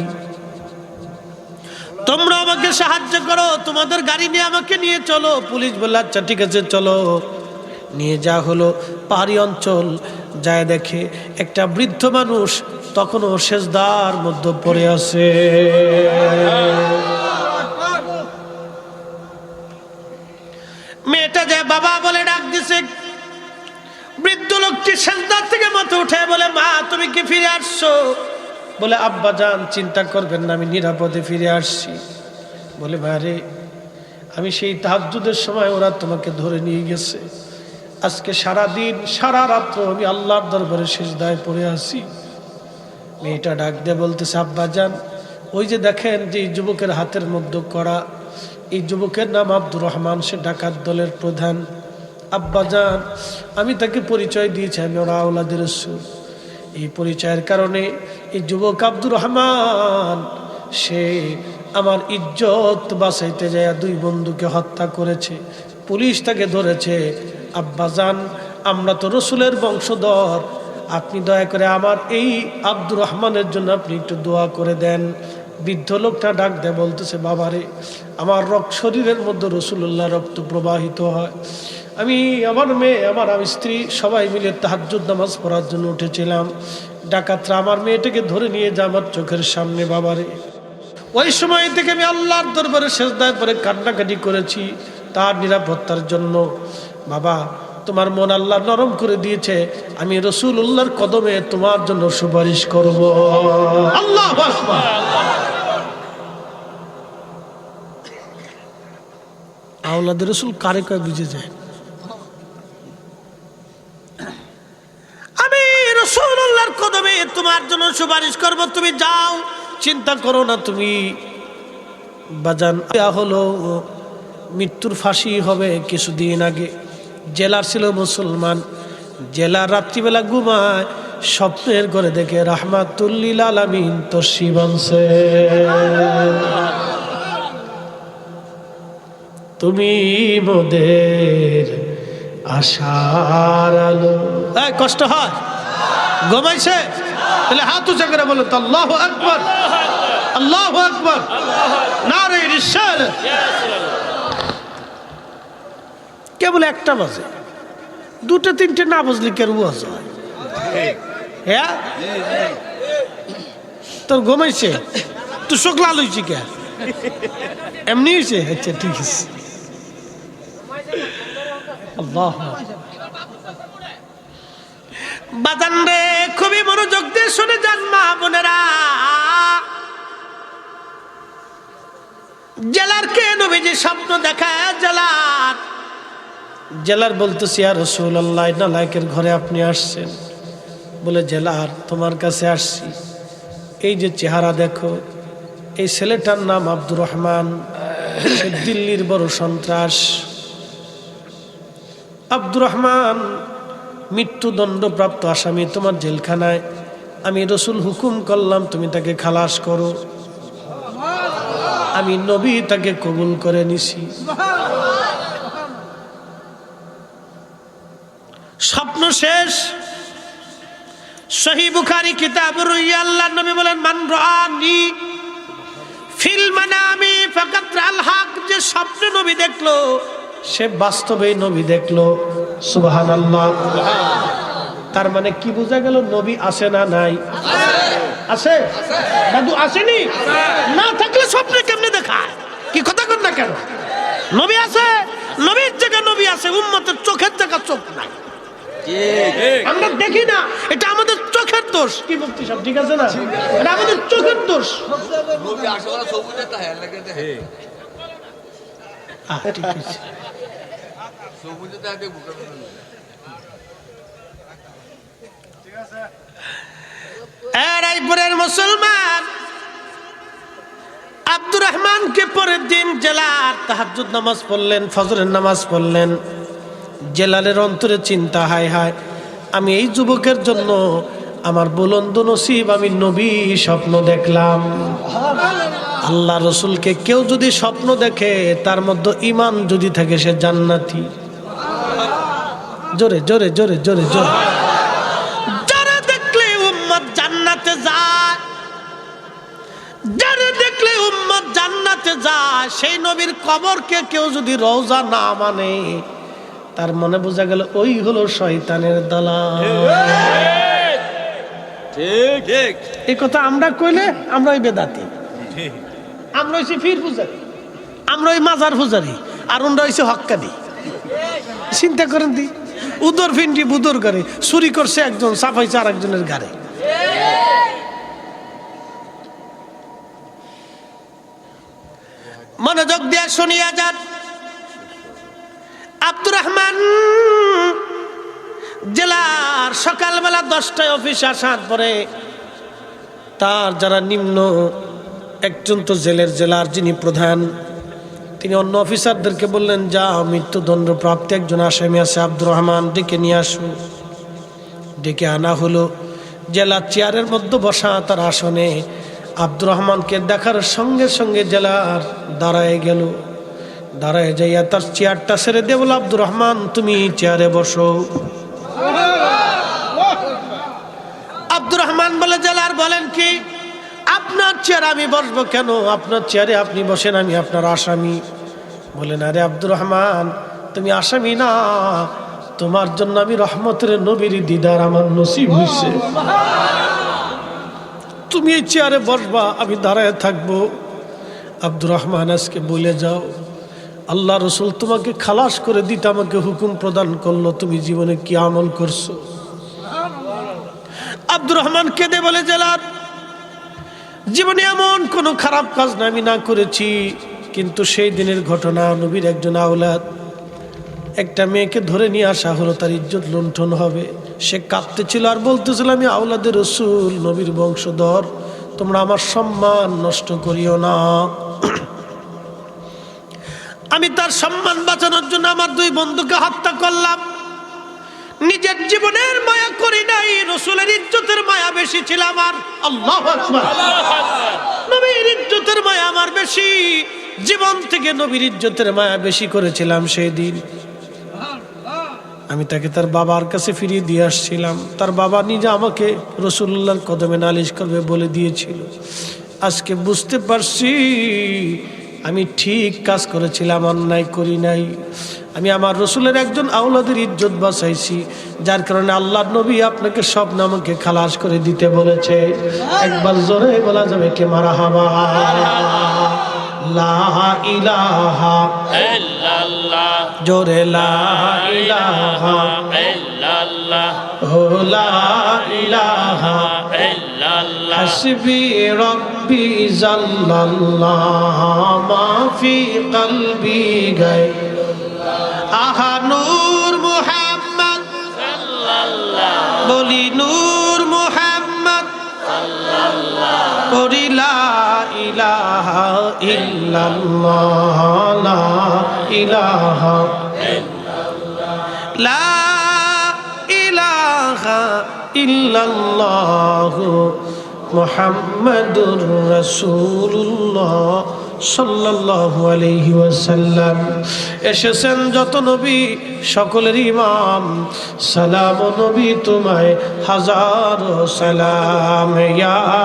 Speaker 1: তোমরা আমাকে সাহায্য করো, তোমাদের গাড়ি নিয়ে আমাকে নিয়ে চলো। পুলিশ বলল আচ্ছা ঠিক আছে চলো। নিয়ে যা হলো পাহাড়ি অঞ্চল, যায় দেখে একটা বৃদ্ধ মানুষ তখনও সেজদার মধ্যে পড়ে আছে। মেয়েটা যায় বাবা বলে ডাক দিছে, বৃদ্ধ লোকটি সেজদার থেকে মাথা উঠে বলে মা তুমি কি ফিরে আসছো? বলে আব্বা জান চিন্তা করবেন না, আমি নিরাপদে ফিরে আসছি। বলে ভাইরে, আমি সেই তাহাজ্জুদের সময় ওরা তোমাকে ধরে নিয়ে গেছে, আজকে সারা দিন সারা রাত্র আমি আল্লাহর দরবারে সিজদায় পড়ে আছি। মেয়েটা ডাক দিয়ে বলতেছে আব্বা জান, ওই যে দেখেন যে এই যুবকের হাতের মধ্যে করা, এই যুবকের নাম আব্দুর রহমান, সে ডাকাত দলের প্রধান। আব্বা জান, আমি তাকে পরিচয় দিয়েছি আমি ওরা আওলাদের রাসূল। এই পরিচয়ের কারণে এই যুবক আব্দুর রহমান সে আমার ইজ্জত বাঁচাইতে যায় 2 বন্ধুকে হত্যা করেছে, পুলিশ তাকে ধরেছে। আব্বাজান, আমরা তো রসুলের বংশধর, আপনি দয়া করে আমার এই আব্দুর রহমানের জন্য আপনি একটু দোয়া করে দেন। বৃদ্ধ লোকটা ডাক দেয় বলতেছে বাবারে, আমার শরীরের মধ্যে রসুল্লাহ রক্ত প্রবাহিত হয়, আমি আমার মেয়ে আমার স্ত্রী সবাই মিলে তাহাজ্জুদ নামাজ পড়ার জন্য উঠেছিলাম, ডাকাতরা আমার মেয়েটাকে ধরে নিয়ে যায় আমার চোখের সামনে। বাবারে, ওই সময় থেকে আমি আল্লাহর দরবারে সিজদায় পড়ে কান্নাকাটি করেছি তার নিরাপত্তার জন্য। বাবা, তোমার মন আল্লাহ নরম করে দিয়েছে, আমি রাসূলুল্লাহর কদমে তোমার জন্য সুপারিশ করব। আল্লাহু আকবার। আওলাদ রাসূল কারে কয় বুঝে যায়। আমি রাসূলুল্লাহর কদমে তোমার জন্য সুপারিশ করব, তুমি যাও, চিন্তা করো না তুমি। বাজান হলো মৃত্যুর ফাঁসি হবে কিছুদিন আগে। জেলার ছিল মুসলমান, জেলার রাত্রিবেলা ঘুমায়, স্বপ্নের ঘরে দেখে রাহমাতুল লিল আলামিন তশরিফ আনছে। তুমি মোদের আশার আলো। কষ্ট হয়? ঘুমাইছে? তাহলে হাত উঁচা করে বলো তো আল্লাহু আকবার, আল্লাহু আকবার, নারে রিসালাত। কেবল 1টা বাজে, 2টা 3টে না বুঝলে কেউ ওয়াজ হয়? হ্যাঁ, তোর ঘুমাইছে, তুই চোখ লাল হয়েছি কে? এমনি হয়েছে? আচ্ছা ঠিক আছে। আল্লাহ বাজান রে, খুবই মনোযোগ দিয়ে শুনে যান মা বোনেরা। জেলার কে নবীজি স্বপ্ন দেখায়, জেলার বলতেছি ইয়া রাসূলুল্লাহ, নালায়েকের ঘরে আপনি আসছেন। বলে জেলার, তোমার কাছে আসছি, এই যে চেহারা দেখো, এই ছেলেটার নাম আব্দুর রহমান, সে দিল্লির বড় সন্ত্রাস। আব্দুর রহমান মৃত্যুদণ্ডপ্রাপ্ত আসামি তোমার জেলখানায়, আমি রসুল হুকুম করলাম তুমি তাকে খালাস করো, আমি নবী তাকে কবুল করে নিছি। স্বপ্ন শেষ। সহিহ বুখারী কিতাবুর রুইয়া, আল্লাহর নবী বলেন মান রাআনি ফিল মানামি ফাকাত রাআল হক, যে স্বপ্নে নবী দেখলো সে বাস্তবেই নবী দেখলো। সুবহানাল্লাহ। তার মানে কি বোঝা গেল? নবী আছে না নাই? আছে। দাদু আসেনি? না থাকলে স্বপ্নে কেমনে দেখায়? কি কথা কর না কেন? নবী আছে, নবীর জায়গা নবী আছে, উম্মতের চোখের জায়গা চোখ নাই। আমরা দেখি না, এটা আমাদের চোখের দোষ। কি মুফতি সাহেব ঠিক আছে না? এটা আমাদের চোখের দোষ। ঠিক আছে। রায়পুরের মুসলমান আব্দুর রহমানকে পরের দিন জেলার তাহাজ্জুদ নামাজ পড়লেন, ফজরের নামাজ পড়লেন। জেলালের অন্তরে চিন্তা, হায় হায় আমি এই যুবকের জন্য আমার বুলন্দ নসিব, আমি নবী স্বপ্ন দেখলাম। আল্লাহ রসুলকে কেউ যদি স্বপ্ন দেখে তার মধ্যে ঈমান যদি থাকে সে জান্নাতি। জোরে জোরে জোরে জোরে জোরে। যারা দেখলে উম্মত জান্নাতে যায়, যারা দেখলে উম্মত জান্নাতে যায়, সেই নবীর কবরকে কেউ যদি রওজা না মানে তার মনে বোঝা গেল ওই হলো শয়তানের দালাল। ঠিক ঠিক। এই কথা আমরা কইলে আমরা ওই বেদাতি, আমরা হইছি পীর পূজারি, আমরা ওই মাজার পূজারি, আর ওরা হইছে হক্কানি। চিন্তা করেন দি, উদর ফিন্ডি বুদর গাড়ি চুরি করছে একজন, সাফাইছে আর একজনের গাড়ি। মনোযোগ দিয়ে শুনিয়া যান। আব্দুর রহমান জেলার সকালবেলা 10টায় অফিস আসার পরে তার যারা নিম্ন, একজন তো জেলার যিনি প্রধান, তিনি অন্য অফিসারদেরকে বললেন, যা মৃত্যুদণ্ড প্রাপ্ত একজন আসামি আছে আব্দুর রহমান, ডেকে নিয়ে আসো। ডেকে আনা হলো। জেলার চেয়ারের মধ্যে বসা তার আসনে আব্দুর রহমানকে দেখার সঙ্গে সঙ্গে জেলার দাঁড়ায় গেল। দাঁড়ায় যাইয়া তার চেয়ারটা ছেড়ে দিয়ে বলল, আব্দুর রহমান তুমি চেয়ারে বসো। আব্দুর রহমান বলে, জেলার বলেন কি? আপনার চেয়ারে আমি বসবো কেন? আপনার চেয়ারে আপনি বসেন, আমি আপনার আসামি। বলেন, আরে আব্দুর রহমান তুমি আসামি না, তোমার জন্য আমি রহমতের নবীর দিদার আমার নসিব হইছে। তুমি এই চেয়ারে বসবা, আমি দাঁড়ায় থাকবো। আব্দুর রহমান আজকে বলে যাও, আল্লাহ রসুল তোমাকে খালাস করে দিতে আমাকে হুকুম প্রদান করলো, তুমি জীবনে কি আমল করছো? আব্দুর রহমান কেঁদে বলে, জেলার জীবনে এমন কোনো খারাপ কাজ না আমি না করেছি, কিন্তু সেই দিনের ঘটনা, নবীর একজন আওলাদ, একটা মেয়েকে ধরে নিয়ে আসা হলো, তার ইজ্জত লুণ্ঠন হবে। সে কাঁদতেছিল আর বলতেছিল, আমি আওলাদের রসুল, নবীর বংশধর, তোমরা আমার সম্মান নষ্ট করিও না। আমি তার সম্মান বাঁচানোর জন্য আমার 2 বন্ধুকে হত্যা করলাম। নিজের জীবনের মায়া করি নাই, রসুলের ইজ্জতের মায়া বেশি ছিল আমার। আল্লাহু আকবার। নবীর ইজ্জতের মায়া আমার বেশি, জীবন থেকে নবীর ইজ্জতের মায়া বেশি করেছিলাম। সেই দিন আমি তাকে তার বাবার কাছে ফিরিয়ে দিয়ে আসছিলাম। তার বাবা নিজে আমাকে রাসূলুল্লাহর কদমে নালিশ করবে বলে দিয়েছিল। আজকে বুঝতে পারছি আমি ঠিক কাজ করেছিলাম, অন্যায় করি নাই। আমি আমার রসুলের একজন আওলাদের ইজ্জত বাঁচাইছি, যার কারণে আল্লাহর নবী আপনাকে সব নামকে খালাস করে দিতে বলেছে। একবার জোরে বলা যাবে কে মারহাবা। লা ইলাহা ইল্লাল্লাহ, জোরে লা ইলাহা ইল্লাল্লাহ, ও লা ইলাহা ইল্লাল্লাহ, হাসবি রব্বি জাল্লাল্লাহ, মা ফি কলবি গায়রুল্লাহ। আহা নূর মুহাম্মদ সাল্লাল্লাহ, বলি নূর মুহাম্মদ সাল্লাল্লাহ, বলি লা ইলাহা ইল্লাল্লাহ, লা ইলাহা ইল্লাল্লাহ, লা ইলাহা ইল্লাল্লাহ, মুহাম্মাদুর রাসূলুল্লাহ সাল্লাল্লাহু আলাইহি ওয়াসাল্লাম। এসেছেন যত নবী সকলের ইমাম, সালাম নবী তোমায় হাজারো সালাম। ইয়া